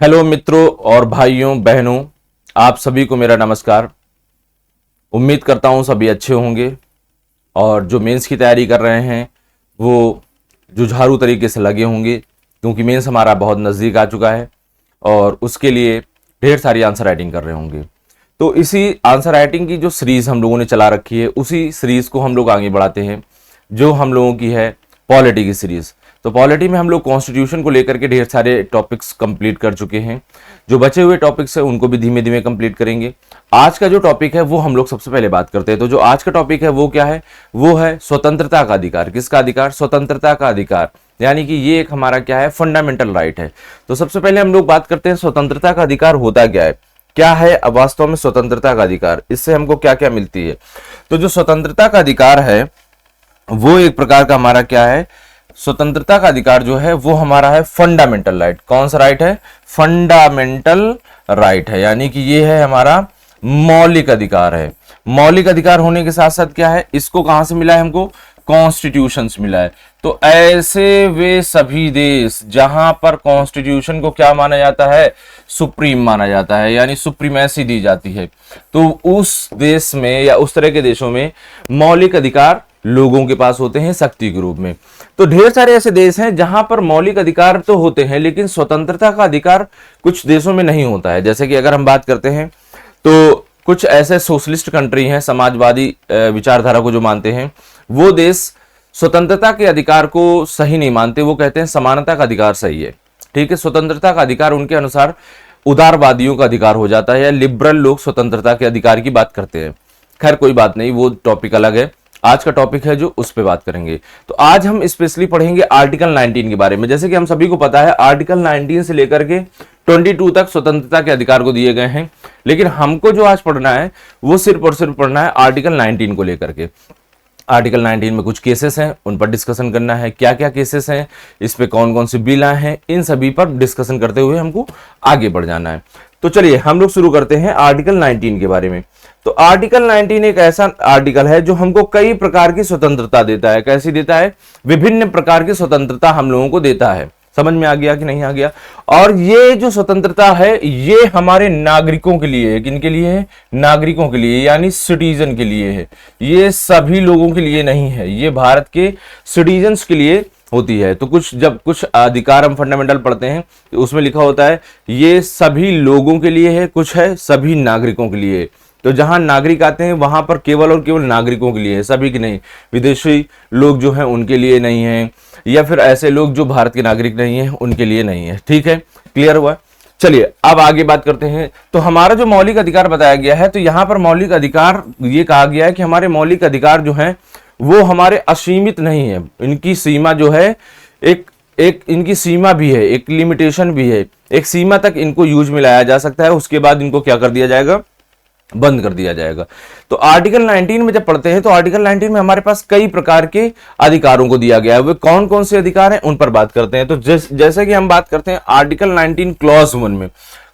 Hello मित्रों और भाइयों बहनों, आप सभी को मेरा नमस्कार। उम्मीद करता हूं सभी अच्छे होंगे और जो मेंस की तैयारी कर रहे हैं वो जुझारू तरीके से लगे होंगे, क्योंकि मेंस हमारा बहुत नज़दीक आ चुका है और उसके लिए ढेर सारी आंसर राइटिंग कर रहे होंगे। तो इसी आंसर राइटिंग की जो सीरीज़ हम लोगों ने चला रखी है, उसी सीरीज़ को हम लोग आगे बढ़ाते हैं, जो हम लोगों की है पॉलिटी की सीरीज़। तो पॉलिटी में हम लोग कॉन्स्टिट्यूशन को लेकर के ढेर सारे टॉपिक्स कंप्लीट कर चुके हैं। जो बचे हुए टॉपिक्स हैं उनको भी धीमे धीमे कंप्लीट करेंगे। आज का जो टॉपिक है वो हम लोग सबसे पहले बात करते हैं। तो जो आज का टॉपिक है वो क्या है? वो है स्वतंत्रता का अधिकार। किसका अधिकार? स्वतंत्रता का अधिकार। यानी कि ये एक हमारा क्या है? फंडामेंटल राइट है। तो सबसे पहले हम लोग बात करते हैं स्वतंत्रता का अधिकार होता क्या है अब वास्तव में स्वतंत्रता का अधिकार, इससे हमको क्या क्या मिलती है। तो जो स्वतंत्रता का अधिकार है वो एक प्रकार का हमारा क्या है? स्वतंत्रता का अधिकार जो है वो हमारा है फंडामेंटल राइट। कौन सा राइट है? फंडामेंटल राइट है, यानी कि ये है हमारा मौलिक अधिकार है। मौलिक अधिकार होने के साथ साथ क्या है, इसको कहां से मिला है हमको? कॉन्स्टिट्यूशन से मिला है। तो ऐसे वे सभी देश जहां पर कॉन्स्टिट्यूशन को क्या माना जाता है? सुप्रीम माना जाता है, यानी सुप्रीमेसी दी जाती है। तो उस देश में या उस तरह के देशों में मौलिक अधिकार लोगों के पास होते हैं शक्ति के रूप में। तो ढेर सारे ऐसे देश हैं जहां पर मौलिक अधिकार तो होते हैं लेकिन स्वतंत्रता का अधिकार कुछ देशों में नहीं होता है। जैसे कि अगर हम बात करते हैं तो कुछ ऐसे सोशलिस्ट कंट्री हैं, समाजवादी विचारधारा को जो मानते हैं, वो देश स्वतंत्रता के अधिकार को सही नहीं मानते। वो कहते हैं समानता का अधिकार सही है। ठीक है, स्वतंत्रता का अधिकार उनके अनुसार उदारवादियों का अधिकार हो जाता है, या लिबरल लोग स्वतंत्रता के अधिकार की बात करते हैं। खैर कोई बात नहीं, वो टॉपिक अलग है। आज का टॉपिक है जो उस पे बात करेंगे। तो आज हम स्पेशली पढ़ेंगे आर्टिकल 19 के बारे में। जैसे कि हम सभी को पता है आर्टिकल 19 से लेकर के 22 तक स्वतंत्रता के अधिकार को दिए गए हैं, लेकिन हमको जो आज पढ़ना है वो सिर्फ और सिर्फ पढ़ना है आर्टिकल 19 को लेकर के। आर्टिकल 19 में कुछ केसेस हैं, उन पर डिस्कशन करना है। क्या क्या केसेस हैं, इस पे कौन कौन सी बिल आए हैं, इन सभी पर डिस्कशन करते हुए हमको आगे बढ़ जाना है। तो चलिए हम लोग शुरू करते हैं आर्टिकल 19 के बारे में। तो आर्टिकल 19 एक ऐसा आर्टिकल है जो हमको कई प्रकार की स्वतंत्रता देता है। कैसी देता है? विभिन्न प्रकार की स्वतंत्रता हम लोगों को देता है। समझ में आ गया कि नहीं आ गया? और ये जो स्वतंत्रता है ये हमारे नागरिकों के लिए है। किनके लिए है? नागरिकों के लिए, यानी सिटीजन के लिए है। ये सभी लोगों के लिए नहीं है, ये भारत के सिटीजन्स के लिए होती है। तो जब कुछ अधिकार हम फंडामेंटल पढ़ते हैं तो उसमें लिखा होता है ये सभी लोगों के लिए है, कुछ है सभी नागरिकों के लिए। तो जहां नागरिक आते हैं वहां पर केवल और केवल नागरिकों के लिए है, सभी के नहीं। विदेशी लोग जो हैं उनके लिए नहीं है, या फिर ऐसे लोग जो भारत के नागरिक नहीं है उनके लिए नहीं है। ठीक है, क्लियर हुआ? चलिए अब आगे बात करते हैं। तो हमारा जो मौलिक अधिकार बताया गया है, तो यहां पर मौलिक अधिकार ये कहा गया है कि हमारे मौलिक अधिकार जो हैं वो हमारे असीमित नहीं है। इनकी सीमा जो है एक इनकी सीमा भी है, एक लिमिटेशन भी है। एक सीमा तक इनको यूज में लाया जा सकता है, उसके बाद इनको क्या कर दिया जाएगा? बंद कर दिया जाएगा। तो आर्टिकल 19 में जब पढ़ते हैं तो आर्टिकल 19 में हमारे पास कई प्रकार के अधिकारों को दिया गया है। वे कौन कौन से अधिकार हैं उन पर बात करते हैं। तो जैसे कि हम बात करते हैं आर्टिकल 19 क्लॉज 1 में।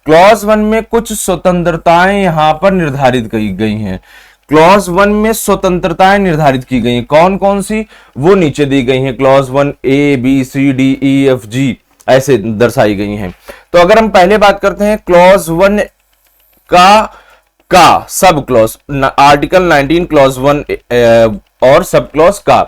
क्लॉज 1 में कुछ स्वतंत्रताएं यहां पर निर्धारित की गई हैं। क्लॉज 1 में स्वतंत्रताएं निर्धारित की गई हैं। कौन कौन सी? वो नीचे दी गई हैं। Clause 1 A B C D E F G ऐसे दर्शाई गई हैं। तो अगर हम पहले बात करते हैं क्लॉज 1 का सब क्लॉज, आर्टिकल 19 क्लॉज 1 और सब क्लॉज का,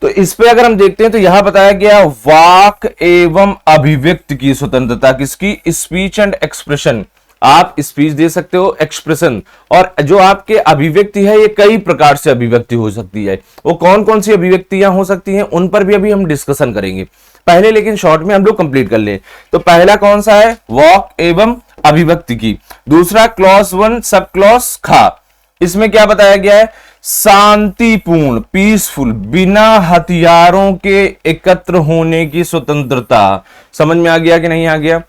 तो इस पे अगर हम देखते हैं तो यहां बताया गया वाक एवं अभिव्यक्ति की स्वतंत्रता। किसकी? Speech and expression. आप स्पीच दे सकते हो, एक्सप्रेशन, और जो आपके अभिव्यक्ति है ये कई प्रकार से अभिव्यक्ति हो सकती है। वो कौन कौन सी अभिव्यक्तियां हो सकती हैं उन पर भी अभी हम डिस्कशन करेंगे। पहले लेकिन शॉर्ट में हम लोग कंप्लीट कर लें। तो पहला कौन सा है? वॉक एवं अभिव्यक्ति की। दूसरा क्लॉज 1 सब क्लॉज खा। इसमें क्या बताया गया है? शांतिपूर्ण, पीसफुल, बिना हथियारों के एकत्र होने की स्वतंत्रता। समझ में आ गया कि नहीं आ गया?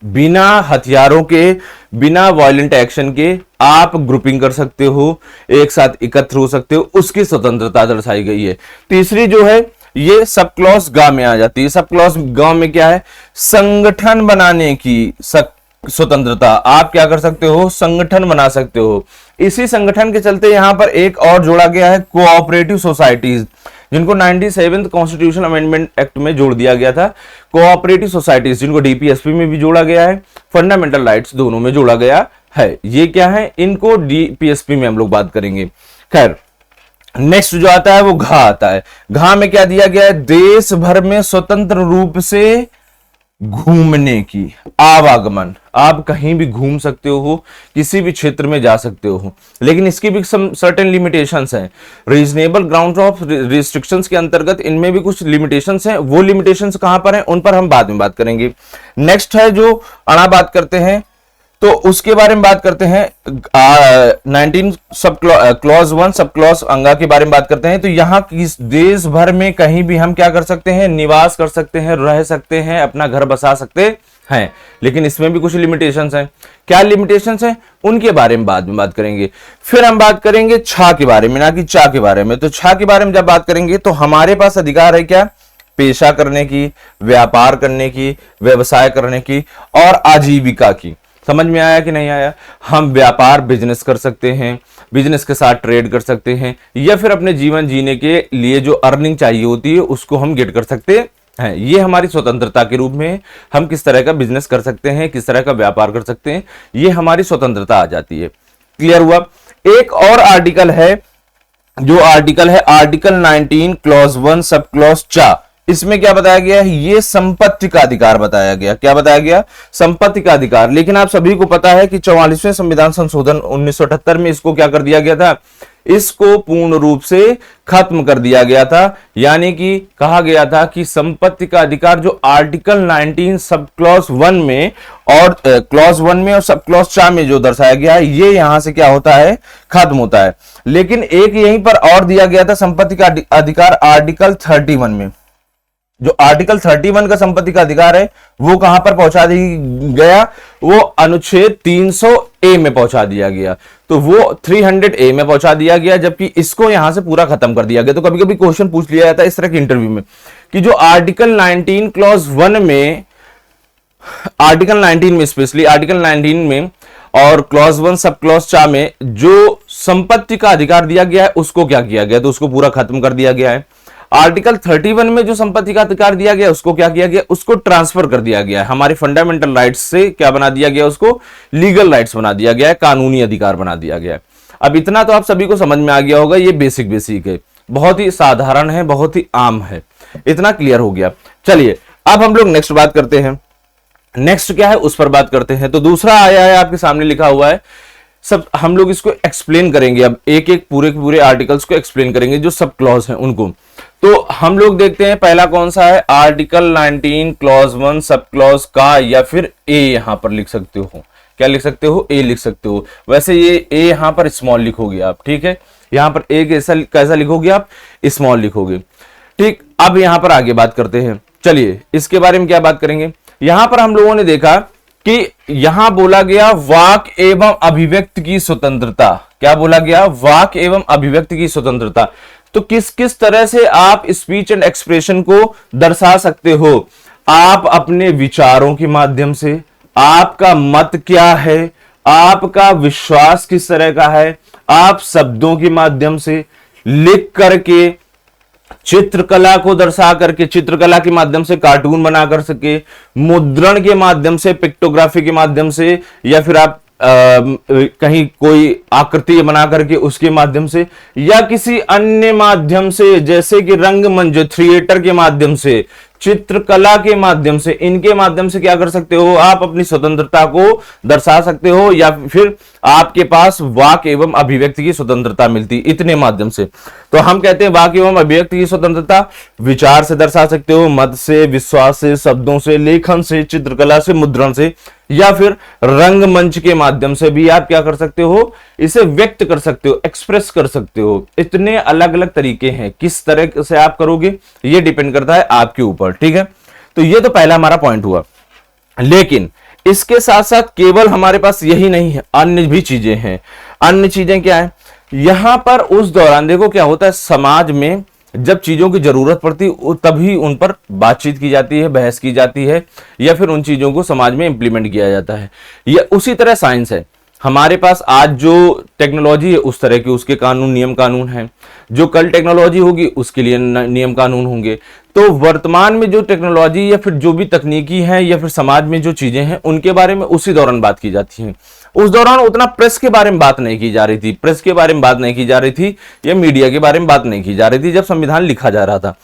बिना हथियारों के, बिना वायलेंट एक्शन के आप ग्रुपिंग कर सकते हो, एक साथ एकत्र हो सकते हो, उसकी स्वतंत्रता दर्शाई गई है। तीसरी जो है ये सब क्लॉज ग में आ जाती है। सब क्लॉज ग में क्या है? संगठन बनाने की स्वतंत्रता। आप क्या कर सकते हो? संगठन बना सकते हो। इसी संगठन के चलते यहां पर एक और जोड़ा गया है कोऑपरेटिव सोसाइटीज। जिनको 97th कॉन्स्टिट्यूशन अमेंडमेंट एक्ट में जोड़ दिया गया था, कोऑपरेटिव सोसाइटीज जिनको डीपीएसपी में भी जोड़ा गया है, फंडामेंटल राइट्स दोनों में जोड़ा गया है। ये क्या है, इनको डीपीएसपी में हम लोग बात करेंगे। खैर, नेक्स्ट जो आता है वो घ आता है। घ में क्या दिया गया है, देश भर में स्वतंत्र रूप से घूमने की आवागमन, आप कहीं भी घूम सकते हो, किसी भी क्षेत्र में जा सकते हो, लेकिन इसकी भी सम सर्टेन लिमिटेशंस हैं। रीजनेबल ग्राउंड ऑफ रिस्ट्रिक्शंस के अंतर्गत इनमें भी कुछ लिमिटेशंस हैं। वो लिमिटेशंस कहां पर हैं, उन पर हम बाद में बात करेंगे। नेक्स्ट है जो अणा बात करते हैं, तो उसके बारे में बात करते हैं। 19 सब क्लॉज 1 सब क्लॉज अंगा के बारे में बात करते हैं। तो यहां किस देश भर में कहीं भी हम क्या कर सकते हैं, निवास कर सकते हैं, रह सकते हैं, अपना घर बसा सकते हैं, लेकिन इसमें भी कुछ लिमिटेशंस हैं। क्या लिमिटेशंस हैं, उनके बारे में बाद में बात करेंगे। फिर हम बात करेंगे छा के बारे में, ना कि चा के बारे में। तो छा के बारे में जब बात करेंगे तो हमारे पास अधिकार है क्या, पेशा करने की, व्यापार करने की, व्यवसाय करने की और आजीविका की। समझ में आया कि नहीं आया? हम व्यापार बिजनेस कर सकते हैं, बिजनेस के साथ ट्रेड कर सकते हैं, या फिर अपने जीवन जीने के लिए जो अर्निंग चाहिए होती है उसको हम गेट कर सकते हैं। ये हमारी स्वतंत्रता के रूप में हम किस तरह का बिजनेस कर सकते हैं, किस तरह का व्यापार कर सकते हैं, ये हमारी स्वतंत्रता आ जाती है। क्लियर हुआ? एक और आर्टिकल है, जो आर्टिकल है आर्टिकल 19 क्लॉज 1 सब क्लॉज चा। इसमें क्या बताया गया है, ये संपत्ति का अधिकार बताया गया। क्या बताया गया, संपत्ति का अधिकार। लेकिन आप सभी को पता है कि 44वें संविधान संशोधन 1978 में इसको क्या कर दिया गया था, इसको पूर्ण रूप से खत्म कर दिया गया था। यानी कि कहा गया था कि संपत्ति का अधिकार जो आर्टिकल 19 सब क्लॉज 1 में और क्लॉज 1 में और सब क्लॉज 4 में जो दर्शाया गया है, ये यहां से क्या होता है, खत्म होता है। लेकिन एक यहीं पर और दिया गया था संपत्ति का अधिकार आर्टिकल 31 में। जो आर्टिकल 31 का संपत्ति का अधिकार है वो कहां पर पहुंचा दिया गया, वो अनुच्छेद 300A में पहुंचा दिया गया। तो वो 300A में पहुंचा दिया गया, जबकि इसको यहां से पूरा खत्म कर दिया गया। तो कभी कभी क्वेश्चन पूछ लिया जाता है इस तरह के इंटरव्यू में कि जो आर्टिकल 19 क्लॉज 1 में, आर्टिकल 19 में स्पेशली आर्टिकल 19 में और क्लॉज 1 सब क्लॉज 4 में जो संपत्ति का अधिकार दिया गया है उसको क्या किया गया, तो उसको पूरा खत्म कर दिया गया है। आर्टिकल 31 में जो संपत्ति का अधिकार दिया गया उसको क्या किया गया, उसको ट्रांसफर कर दिया गया है। हमारे फंडामेंटल राइट्स से क्या बना दिया गया, उसको लीगल राइट्स बना दिया गया है, कानूनी अधिकार बना दिया गया है। अब इतना तो आप सभी को समझ में आ गया होगा, ये बेसिक है, बहुत ही साधारण है, बहुत ही आम है, इतना क्लियर हो गया। चलिए अब हम लोग नेक्स्ट बात करते हैं। नेक्स्ट क्या है उस पर बात करते हैं। तो दूसरा आया है, आपके सामने लिखा हुआ है, सब हम लोग इसको एक्सप्लेन करेंगे। अब एक एक पूरे के पूरे आर्टिकल्स को एक्सप्लेन करेंगे, जो सब क्लॉज हैं उनको। तो हम लोग देखते हैं पहला कौन सा है, आर्टिकल 19 क्लॉज 1 सब क्लॉज का, या फिर ए यहां पर लिख सकते हो। क्या लिख सकते हो, ए लिख सकते हो। वैसे ये ए यहां पर स्मॉल लिखोगे आप, ठीक है, यहां पर ए कैसा लिखोगे आप, स्मॉल लिखोगे, ठीक। अब यहां पर आगे बात करते हैं। चलिए इसके बारे में क्या बात करेंगे। यहां पर हम लोगों ने देखा कि यहां बोला गया वाक एवं अभिव्यक्ति की स्वतंत्रता। क्या बोला गया, वाक एवं अभिव्यक्ति की स्वतंत्रता। तो किस किस तरह से आप स्पीच एंड एक्सप्रेशन को दर्शा सकते हो, आप अपने विचारों के माध्यम से, आपका मत क्या है, आपका विश्वास किस तरह का है, आप शब्दों के माध्यम से, लिख करके, चित्रकला को दर्शा करके, चित्रकला के माध्यम से कार्टून बना कर सके, मुद्रण के माध्यम से, पिक्टोग्राफी के माध्यम से, या फिर आप कहीं कोई आकृति बना करके उसके माध्यम से, या किसी अन्य माध्यम से जैसे कि रंगमंच, थिएटर के माध्यम से, चित्रकला के माध्यम से, इनके माध्यम से क्या कर सकते हो, आप अपनी स्वतंत्रता को दर्शा सकते हो, या फिर आपके पास वाक एवं अभिव्यक्ति की स्वतंत्रता मिलती, इतने माध्यम से। तो हम कहते हैं वाक एवं अभिव्यक्ति की स्वतंत्रता विचार से दर्शा सकते हो, मत से, विश्वास से, शब्दों से, लेखन से, चित्रकला से, मुद्रण से, या फिर रंगमंच के माध्यम से भी आप क्या कर सकते हो, इसे व्यक्त कर सकते हो, एक्सप्रेस कर सकते हो। इतने अलग अलग तरीके हैं, किस तरह से आप करोगे ये डिपेंड करता है आपके ऊपर, ठीक है। तो ये तो पहला हमारा पॉइंट हुआ। लेकिन इसके साथ साथ केवल हमारे पास यही नहीं है, अन्य भी चीजें हैं। अन्य चीजें क्या है, यहां पर उस दौरान देखो क्या होता है, समाज में जब चीजों की जरूरत पड़ती तभी उन पर बातचीत की जाती है, बहस की जाती है, या फिर उन चीजों को समाज में इंप्लीमेंट किया जाता है। या उसी तरह साइंस है, हमारे पास आज जो टेक्नोलॉजी है उस तरह के उसके कानून नियम कानून हैं, जो कल टेक्नोलॉजी होगी उसके लिए नियम कानून होंगे। तो वर्तमान में जो टेक्नोलॉजी या फिर जो भी तकनीकी है या फिर समाज में जो चीजें हैं उनके बारे में उसी दौरान बात की जाती है। उस दौरान उतना प्रेस के बारे में बात नहीं की जा रही थी, प्रेस के बारे में बात नहीं की जा रही थी या मीडिया के बारे में बात नहीं की जा रही थी जब संविधान लिखा जा रहा था।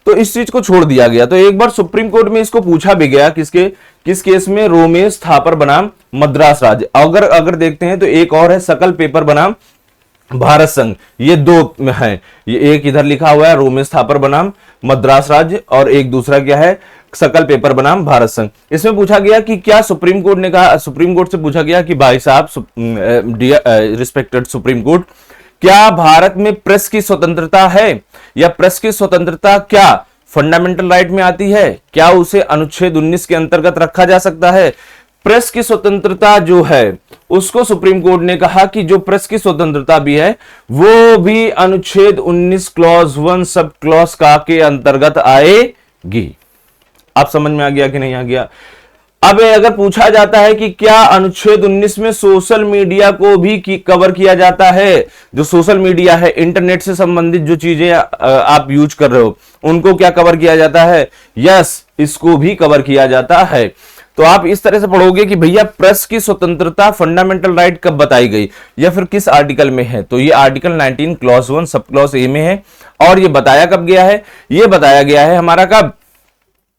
तो इस चीज को छोड़ दिया गया। तो एक बार सुप्रीम कोर्ट में इसको पूछा भी गया, किस केस में? रोमेश थापर बनाम मद्रास राज्य। अगर देखते हैं तो एक और है सकल पेपर बनाम भारत संघ, ये दो है। ये एक इधर लिखा हुआ है रोमेश थापर बनाम मद्रास राज्य और एक दूसरा क्या है, सकल पेपर बनाम भारत संघ। इसमें पूछा गया कि क्या सुप्रीम कोर्ट ने कहा, सुप्रीम कोर्ट से पूछा गया कि भाई साहब, रिस्पेक्टेड सुप्रीम कोर्ट, क्या भारत में प्रेस की स्वतंत्रता है या प्रेस की स्वतंत्रता क्या फंडामेंटल राइट में आती है? क्या उसे अनुच्छेद 19 के अंतर्गत रखा जा सकता है? प्रेस की स्वतंत्रता जो है उसको सुप्रीम कोर्ट ने कहा कि जो प्रेस की स्वतंत्रता भी है वो भी अनुच्छेद 19 क्लॉज 1 सब क्लॉज का के अंतर्गत आएगी। आप समझ में आ गया कि नहीं आ गया? अब अगर पूछा जाता है कि क्या अनुच्छेद 19 में सोशल मीडिया को भी कवर किया जाता है, जो सोशल मीडिया है, इंटरनेट से संबंधित जो चीजें आप यूज कर रहे हो उनको क्या कवर किया जाता है? यस, इसको भी कवर किया जाता है। तो आप इस तरह से पढ़ोगे कि भैया प्रेस की स्वतंत्रता फंडामेंटल राइट कब बताई गई या फिर किस आर्टिकल में है? तो ये article 19 clause 1 sub clause A में है। और ये बताया कब गया है? ये बताया गया है हमारा कब?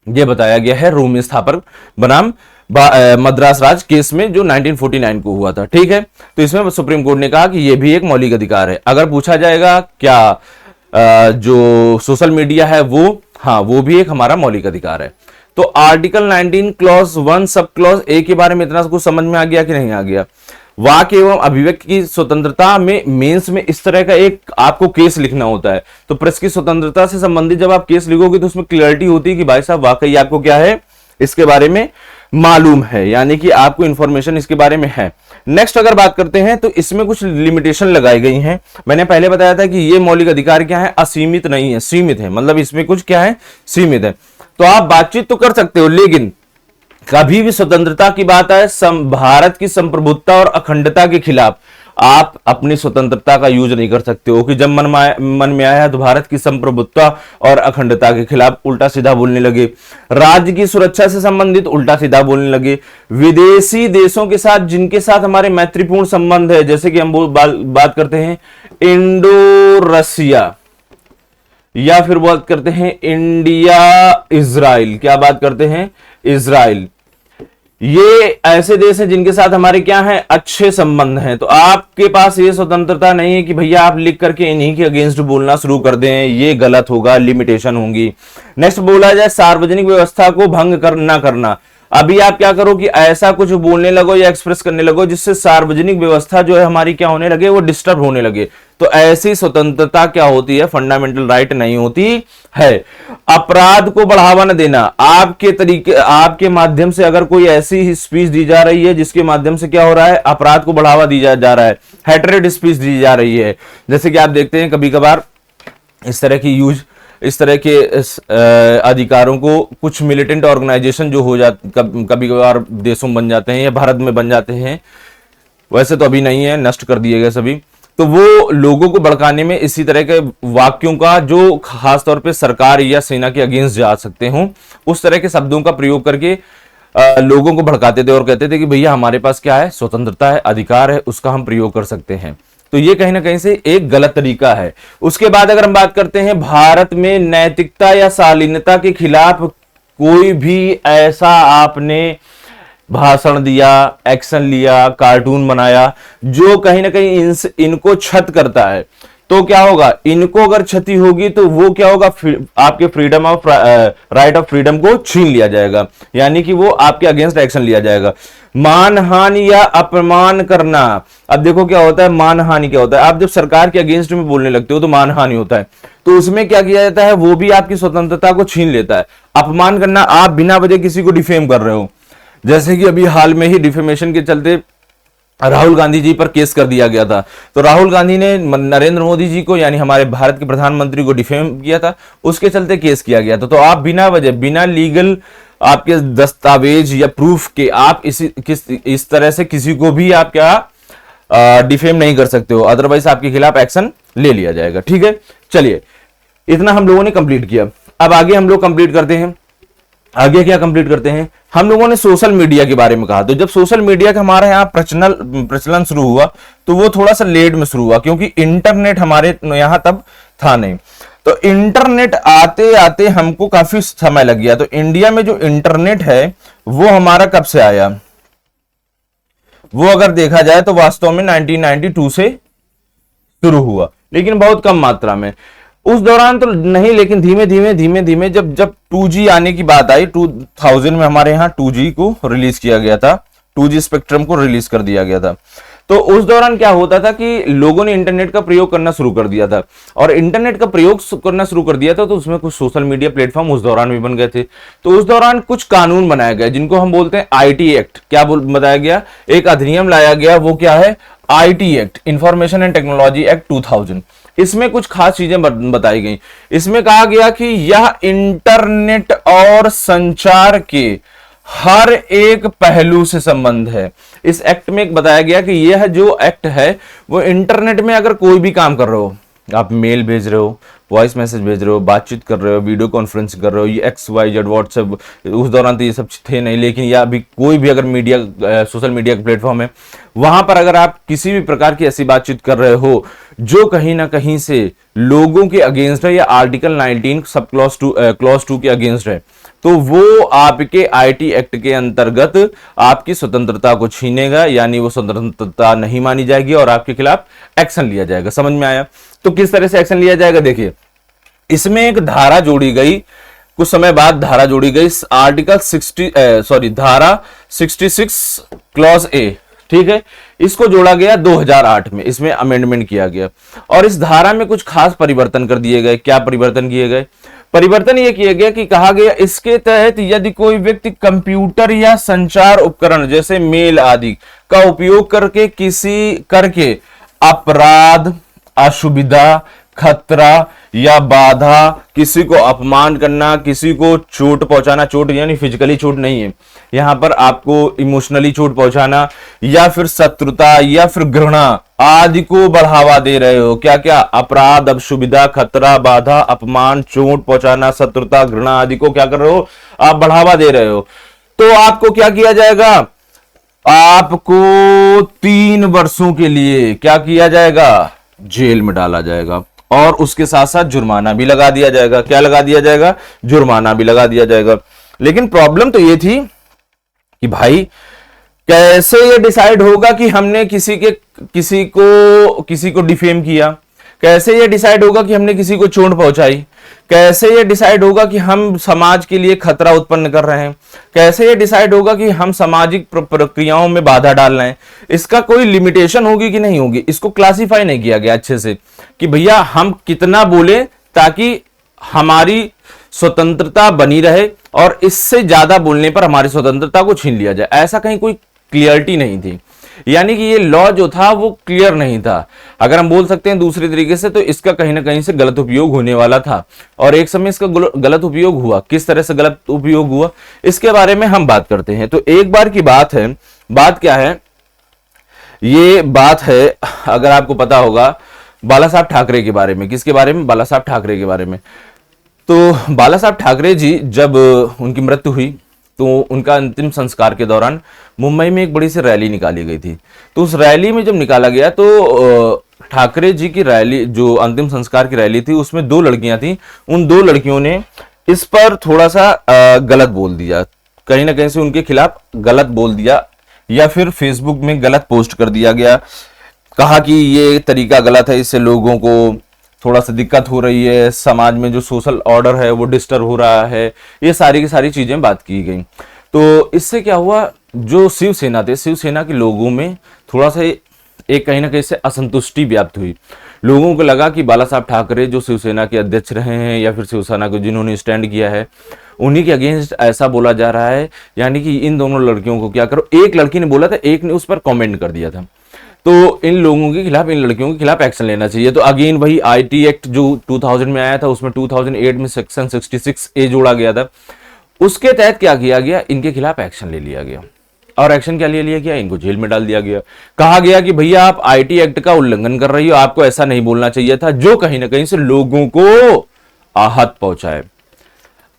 ये बताया गया है रोमेश थापर बनाम मद्रास राज केस में जो 1949 को हुआ था। ठीक है, तो इसमें सुप्रीम कोर्ट ने कहा कि यह भी एक मौलिक अधिकार है। अगर पूछा जाएगा क्या जो सोशल मीडिया है वो, हाँ, वो भी एक हमारा मौलिक अधिकार है। तो article 19 clause 1 sub clause A के बारे में इतना कुछ समझ में आ गया कि नहीं आ गया? वाक एवं अभिव्यक्ति की स्वतंत्रता में मेंस में इस तरह का एक आपको केस लिखना होता है। तो प्रेस की स्वतंत्रता से संबंधित जब आप केस लिखोगे तो उसमें क्लियरिटी होती है कि भाई साहब वाकई आपको क्या है, इसके बारे में मालूम है, यानी कि आपको इंफॉर्मेशन इसके बारे में है। नेक्स्ट अगर बात करते हैं तो इसमें कुछ लिमिटेशन लगाई गई हैं। मैंने पहले बताया था कि ये मौलिक अधिकार क्या है, असीमित नहीं है, सीमित है। मतलब इसमें कुछ क्या है, सीमित है। तो आप बातचीत तो कर सकते हो, लेकिन कभी भी स्वतंत्रता की बात आए, भारत की संप्रभुता और अखंडता के खिलाफ आप अपनी स्वतंत्रता का यूज नहीं कर सकते हो कि जब मन में आया तो भारत की संप्रभुता और अखंडता के खिलाफ उल्टा सीधा बोलने लगे, राज्य की सुरक्षा से संबंधित उल्टा सीधा बोलने लगे, विदेशी देशों के साथ जिनके साथ हमारे मैत्रीपूर्ण संबंध है, जैसे कि हम बात करते हैं इंडो रसिया या फिर बात करते हैं इंडिया इजराइल, क्या बात करते हैं, इजराइल, ये ऐसे देश हैं जिनके साथ हमारे क्या हैं, अच्छे संबंध हैं। तो आपके पास ये स्वतंत्रता नहीं है कि भैया आप लिख करके इन्हीं के अगेंस्ट बोलना शुरू कर दें, ये गलत होगा, लिमिटेशन होंगी। नेक्स्ट बोला जाए सार्वजनिक व्यवस्था को भंग करना। अभी आप क्या करो कि ऐसा कुछ बोलने लगो या एक्सप्रेस करने लगो जिससे सार्वजनिक व्यवस्था जो है हमारी क्या होने लगे, वो डिस्टर्ब होने लगे। तो ऐसी स्वतंत्रता क्या होती है, फंडामेंटल राइट नहीं होती है। अपराध को बढ़ावा न देना, आपके माध्यम से अगर कोई ऐसी स्पीच दी जा रही है जिसके माध्यम से क्या हो रहा है, अपराध को बढ़ावा दी जा रहा है, हेटरेड स्पीच दी जा रही है। जैसे कि आप देखते हैं कभी कभार इस तरह के अधिकारों को कुछ मिलिटेंट ऑर्गेनाइजेशन जो हो जाते, कभी कभार देशों में बन जाते हैं या भारत में बन जाते हैं, वैसे तो अभी नहीं है, नष्ट कर दिए गए सभी। तो वो लोगों को भड़काने में इसी तरह के वाक्यों का, जो खासतौर पे सरकार या सेना के अगेंस्ट जा सकते हों, उस तरह के शब्दों का प्रयोग करके लोगों को भड़काते थे और कहते थे कि भैया हमारे पास क्या है, स्वतंत्रता है, अधिकार है, उसका हम प्रयोग कर सकते हैं। तो ये कहीं ना कहीं से एक गलत तरीका है। उसके बाद अगर हम बात करते हैं भारत में नैतिकता या शालीनता के खिलाफ कोई भी ऐसा आपने भाषण दिया, एक्शन लिया, कार्टून बनाया जो कहीं ना कहीं इनको क्षत करता है, तो क्या होगा, इनको अगर क्षति होगी तो वो क्या होगा, आपके freedom of right of freedom को छीन लिया जाएगा, यानी कि वो आपके अगेंस्ट एक्शन लिया जाएगा। मानहानि या अपमान करना, अब देखो क्या होता है, मानहानि क्या होता है, आप जब सरकार के अगेंस्ट में बोलने लगते हो तो मानहानि होता है। तो उसमें क्या किया जाता है, वो भी आपकी स्वतंत्रता को छीन लेता है। अपमान करना, आप बिना वजह किसी को डिफेम कर रहे हो, जैसे कि अभी हाल में ही डिफेमेशन के चलते राहुल गांधी जी पर केस कर दिया गया था। तो राहुल गांधी ने नरेंद्र मोदी जी को, यानी हमारे भारत के प्रधानमंत्री को डिफेम किया था, उसके चलते केस किया गया था। तो आप बिना वजह, बिना लीगल आपके दस्तावेज या प्रूफ के आप इस तरह से किसी को भी आप क्या डिफेम नहीं कर सकते हो, अदरवाइज आपके खिलाफ एक्शन ले लिया जाएगा। ठीक है, चलिए इतना हम लोगों ने कंप्लीट किया। अब आगे हम लोग कंप्लीट करते हैं। आगे क्या कंप्लीट करते हैं, हम लोगों ने सोशल मीडिया के बारे में कहा। तो जब सोशल मीडिया का हमारे यहाँ प्रचलन शुरू हुआ तो वो थोड़ा सा लेट में शुरू हुआ, क्योंकि इंटरनेट हमारे यहाँ तब था नहीं। तो इंटरनेट आते आते हमको काफी समय लग गया। तो इंडिया में जो इंटरनेट है वो हमारा कब से आया, वो अगर देखा जाए तो वास्तव में 1992 से शुरू हुआ, लेकिन बहुत कम मात्रा में। उस दौरान तो नहीं, लेकिन धीमे धीमे जब 2G आने की बात आई, 2000 में हमारे यहाँ 2G को रिलीज किया गया था, 2G स्पेक्ट्रम को रिलीज कर दिया गया था। तो उस दौरान क्या होता था कि लोगों ने इंटरनेट का प्रयोग करना शुरू कर दिया था, और इंटरनेट का प्रयोग करना शुरू कर दिया था तो उसमें कुछ सोशल मीडिया प्लेटफॉर्म उस दौरान भी बन गए थे। तो उस दौरान कुछ कानून बनाया गया जिनको हम बोलते हैं आईटी एक्ट। क्या बताया गया, एक अधिनियम लाया गया, वो क्या है, IT act, information and technology act 2000। इसमें कुछ खास चीजें बताई गई। इसमें कहा गया कि यह इंटरनेट और संचार के हर एक पहलू से संबंध है। इस एक्ट में एक बताया गया कि यह जो एक्ट है वो इंटरनेट में अगर कोई भी काम कर रहे हो, आप मेल भेज रहे हो, वॉइस मैसेज भेज रहे हो, बातचीत कर रहे हो, वीडियो कॉन्फ्रेंस कर रहे हो, ये XYZ व्हाट्सएप, उस दौरान तो ये सब थे नहीं, लेकिन या अभी कोई भी अगर मीडिया सोशल मीडिया का प्लेटफॉर्म है, वहां पर अगर आप किसी भी प्रकार की ऐसी बातचीत कर रहे हो जो कहीं ना कहीं से लोगों के अगेंस्ट है या आर्टिकल 19 सब क्लॉज 2 के अगेंस्ट है, तो वो आपके आईटी एक्ट के अंतर्गत आपकी स्वतंत्रता को छीनेगा, यानी वो स्वतंत्रता नहीं मानी जाएगी और आपके खिलाफ एक्शन लिया जाएगा। समझ में आया? तो किस तरह से एक्शन लिया जाएगा, देखिए इसमें एक धारा जोड़ी गई, कुछ समय बाद धारा जोड़ी गई, धारा 66 क्लॉज ए, ठीक है, इसको जोड़ा गया 2008 में, इसमें अमेंडमेंट किया गया और इस धारा में कुछ खास परिवर्तन कर दिए गए। क्या परिवर्तन किए गए? परिवर्तन यह किया गया कि कहा गया इसके तहत यदि कोई व्यक्ति कंप्यूटर या संचार उपकरण जैसे मेल आदि का उपयोग करके अपराध, असुविधा, खतरा या बाधा, किसी को अपमान करना, किसी को चोट पहुंचाना, चोट यानी फिजिकली चोट नहीं है, यहां पर आपको इमोशनली चोट पहुंचाना, या फिर शत्रुता या फिर घृणा आदि को बढ़ावा दे रहे हो, क्या क्या, अपराध, असुविधा, खतरा, बाधा, अपमान, चोट पहुंचाना, शत्रुता, घृणा आदि को क्या कर रहे हो, आप बढ़ावा दे रहे हो, तो आपको क्या किया जाएगा, आपको 3 वर्षों के लिए क्या किया जाएगा, जेल में डाला जाएगा और उसके साथ साथ जुर्माना भी लगा दिया जाएगा। क्या लगा दिया जाएगा? जुर्माना भी लगा दिया जाएगा। लेकिन प्रॉब्लम तो ये थी कि भाई कैसे ये डिसाइड होगा कि हमने किसी को डिफेम किया, कैसे ये डिसाइड होगा कि हमने किसी को चोट पहुंचाई, कैसे ये डिसाइड होगा कि हम समाज के लिए खतरा उत्पन्न कर रहे हैं, कैसे ये डिसाइड होगा कि हम सामाजिक प्रक्रियाओं में बाधा डाल रहे हैं। इसका कोई लिमिटेशन होगी कि नहीं होगी, इसको क्लासिफाई नहीं किया गया अच्छे से कि भैया हम कितना बोले ताकि हमारी स्वतंत्रता बनी रहे और इससे ज्यादा बोलने पर हमारी स्वतंत्रता को छीन लिया जाए, ऐसा कहीं कोई क्लियरिटी नहीं थी। यानी कि ये लॉ जो था वो क्लियर नहीं था, अगर हम बोल सकते हैं दूसरे तरीके से, तो इसका कहीं ना कहीं से गलत उपयोग होने वाला था और एक समय इसका गलत उपयोग हुआ। किस तरह से गलत उपयोग हुआ इसके बारे में हम बात करते हैं। तो एक बार की बात है, बात क्या है, ये बात है अगर आपको पता होगा बाला साहब ठाकरे के बारे में। किसके बारे में? बाला साहब ठाकरे के बारे में। तो बाला साहब ठाकरे जी जब उनकी मृत्यु हुई तो उनका अंतिम संस्कार के दौरान मुंबई में एक बड़ी सी रैली निकाली गई थी। तो उस रैली में जब निकाला गया तो ठाकरे जी की रैली, जो अंतिम संस्कार की रैली थी, उसमें 2 लड़कियां थी। उन 2 लड़कियों ने इस पर थोड़ा सा गलत बोल दिया, कहीं ना कहीं से उनके खिलाफ गलत बोल दिया या फिर फेसबुक में गलत पोस्ट कर दिया गया। कहा कि ये तरीका गलत है, इससे लोगों को थोड़ा सा दिक्कत हो रही है, समाज में जो सोशल ऑर्डर है वो डिस्टर्ब हो रहा है, ये सारी की सारी चीजें बात की गई। तो इससे क्या हुआ, जो शिवसेना थे, शिवसेना के लोगों में थोड़ा सा एक कहीं ना कहीं से असंतुष्टि व्याप्त हुई। लोगों को लगा कि बाला साहब ठाकरे जो शिवसेना के अध्यक्ष रहे हैं या फिर शिवसेना को जिन्होंने स्टैंड किया है, उन्हीं के अगेंस्ट ऐसा बोला जा रहा है, यानी कि इन दोनों लड़कियों को क्या करो। एक लड़की ने बोला था, एक ने उस पर कमेंट कर दिया था, तो इन लोगों के खिलाफ, इन लड़कियों के खिलाफ एक्शन लेना चाहिए। तो अगेन वही आईटी एक्ट जो 2000 में आया था, उसमें 2008 में सेक्शन 66A जोड़ा गया था, उसके तहत क्या किया गया, इनके खिलाफ एक्शन ले लिया गया। और एक्शन क्या लिया गया, इनको जेल में डाल दिया गया। कहा गया कि भैया आप आईटी एक्ट का उल्लंघन कर रही हो, आपको ऐसा नहीं बोलना चाहिए था, जो कहीं ना कहीं से लोगों को आहत पहुंचाए।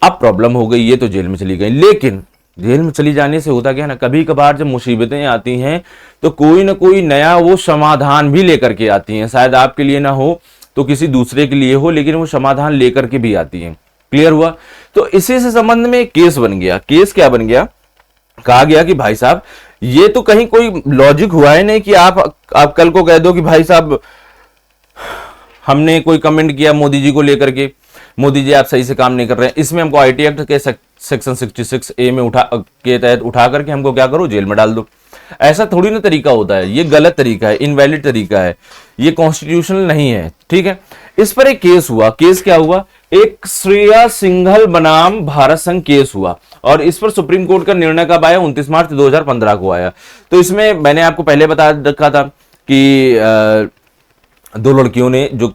अब प्रॉब्लम हो गई, ये तो जेल में चली गई। लेकिन जेल में चली जाने से होता क्या है ना, कभी कभार जब मुसीबतें आती हैं तो कोई ना कोई नया वो समाधान भी लेकर के आती हैं। शायद आपके लिए ना हो तो किसी दूसरे के लिए हो, लेकिन वो समाधान लेकर के भी आती हैं। क्लियर हुआ? तो इसी से संबंध में एक केस बन गया। केस क्या बन गया? कहा गया कि भाई साहब ये तो कहीं कोई लॉजिक हुआ है नहीं कि आप कल को कह दो कि भाई साहब हमने कोई कमेंट किया मोदी जी को लेकर के, मोदी जी आप सही से काम नहीं कर रहे हैं, इसमें हमको आईटी एक्ट के सेक्शन 66A में के तहत उठा करके हमको क्या करो, जेल में डाल दो। ऐसा थोड़ी ना तरीका होता है, ये गलत तरीका है, इनवैलिड तरीका है, ये कॉन्स्टिट्यूशनल नहीं है। ठीक है, इस पर एक केस हुआ। केस क्या हुआ? एक श्रेया सिंघल बनाम भारत संघ केस हुआ, और इस पर सुप्रीम कोर्ट का निर्णय कब आया? 29 मार्च 2015 को आया। तो इसमें मैंने आपको पहले बता रखा था कि दो लड़कियों ने जो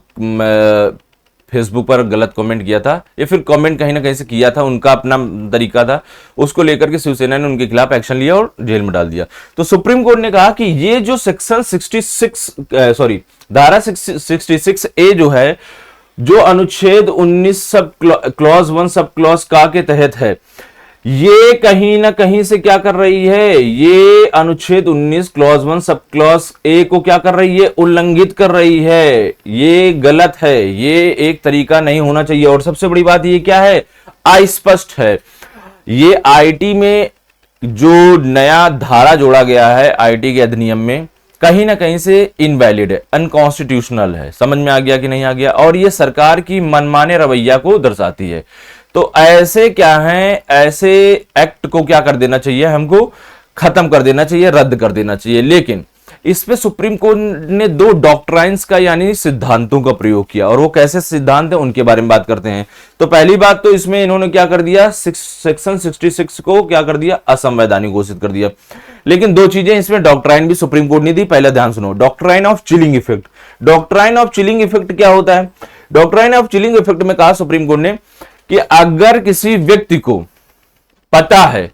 फेसबुक पर गलत कमेंट किया था, या फिर कमेंट कहीं ना कहीं से किया था, उनका अपना तरीका था, उसको लेकर के शिवसेना ने उनके खिलाफ एक्शन लिया और जेल में डाल दिया। तो सुप्रीम कोर्ट ने कहा कि ये जो सेक्शन 66 धारा 66A जो है, जो अनुच्छेद 19 सब क्लॉज 1 सब क्लॉज का के तहत है, ये कहीं ना कहीं से क्या कर रही है, ये अनुच्छेद 19 क्लॉज 1 सब क्लॉज ए को क्या कर रही है, उल्लंघित कर रही है। ये गलत है, ये एक तरीका नहीं होना चाहिए। और सबसे बड़ी बात ये क्या है, अस्पष्ट है। ये आईटी में जो नया धारा जोड़ा गया है आईटी के अधिनियम में, कहीं ना कहीं से इनवैलिड है, अनकॉन्स्टिट्यूशनल है। समझ में आ गया कि नहीं आ गया? और ये सरकार की मनमाने रवैया को दर्शाती है। तो ऐसे क्या है, ऐसे एक्ट को क्या कर देना चाहिए, हमको खत्म कर देना चाहिए, रद्द कर देना चाहिए। लेकिन इस पे सुप्रीम कोर्ट ने दो डॉक्ट्राइन्स का यानी सिद्धांतों का प्रयोग किया, और वो कैसे सिद्धांत है उनके बारे में बात करते हैं। तो पहली बात तो इसमें इन्होंने क्या कर दिया, सेक्शन 66 को क्या कर दिया, असंवैधानिक घोषित कर दिया। लेकिन दो चीजें इसमें डॉक्ट्राइन भी सुप्रीम कोर्ट ने दी। पहले ध्यान सुनो, doctrine of chilling effect. Doctrine of chilling effect क्या होता है? डॉक्ट्राइन ऑफ चिलिंग इफेक्ट में कहा सुप्रीम कोर्ट ने कि अगर किसी व्यक्ति को पता है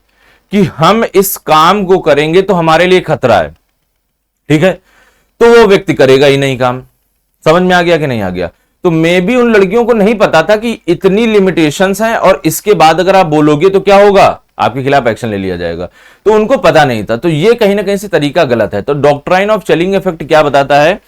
कि हम इस काम को करेंगे तो हमारे लिए खतरा है, ठीक है, तो वो व्यक्ति करेगा ही नहीं काम। समझ में आ गया कि नहीं आ गया? तो मे भी उन लड़कियों को नहीं पता था कि इतनी लिमिटेशंस हैं, और इसके बाद अगर आप बोलोगे तो क्या होगा, आपके खिलाफ एक्शन ले लिया जाएगा। तो उनको पता नहीं था। तो ये कहीं ना कहीं से तरीका गलत है। तो डॉक्ट्राइन ऑफ चिलिंग इफेक्ट क्या बताता है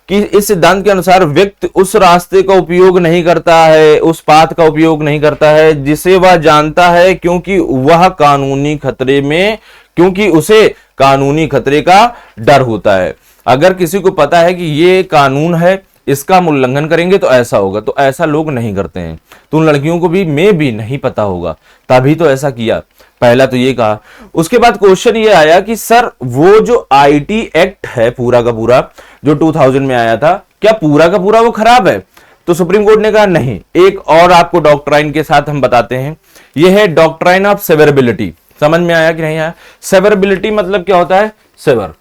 कि इस सिद्धांत के अनुसार व्यक्ति उस रास्ते का उपयोग नहीं करता है, उस पाथ का उपयोग नहीं करता है जिसे वह जानता है, क्योंकि वह कानूनी खतरे में, क्योंकि उसे कानूनी खतरे का डर होता है। अगर किसी को पता है कि ये कानून है, इसका हम उल्लंघन करेंगे तो ऐसा होगा, तो ऐसा लोग नहीं करते हैं। तो उन लड़कियों को भी भी नहीं पता होगा, तभी तो ऐसा किया। पहला तो ये कहा। उसके बाद क्वेश्चन ये आया कि सर वो जो आईटी एक्ट है पूरा का पूरा जो 2000 में आया था, क्या पूरा का पूरा वो खराब है? तो सुप्रीम कोर्ट ने कहा नहीं। एक और आपको डॉक्ट्राइन के साथ हम बताते हैं, यह है डॉक्ट्राइन ऑफ सेवरेबिलिटी। समझ में आया कि नहीं आया? सेवरेबिलिटी मतलब क्या होता है? सेवर,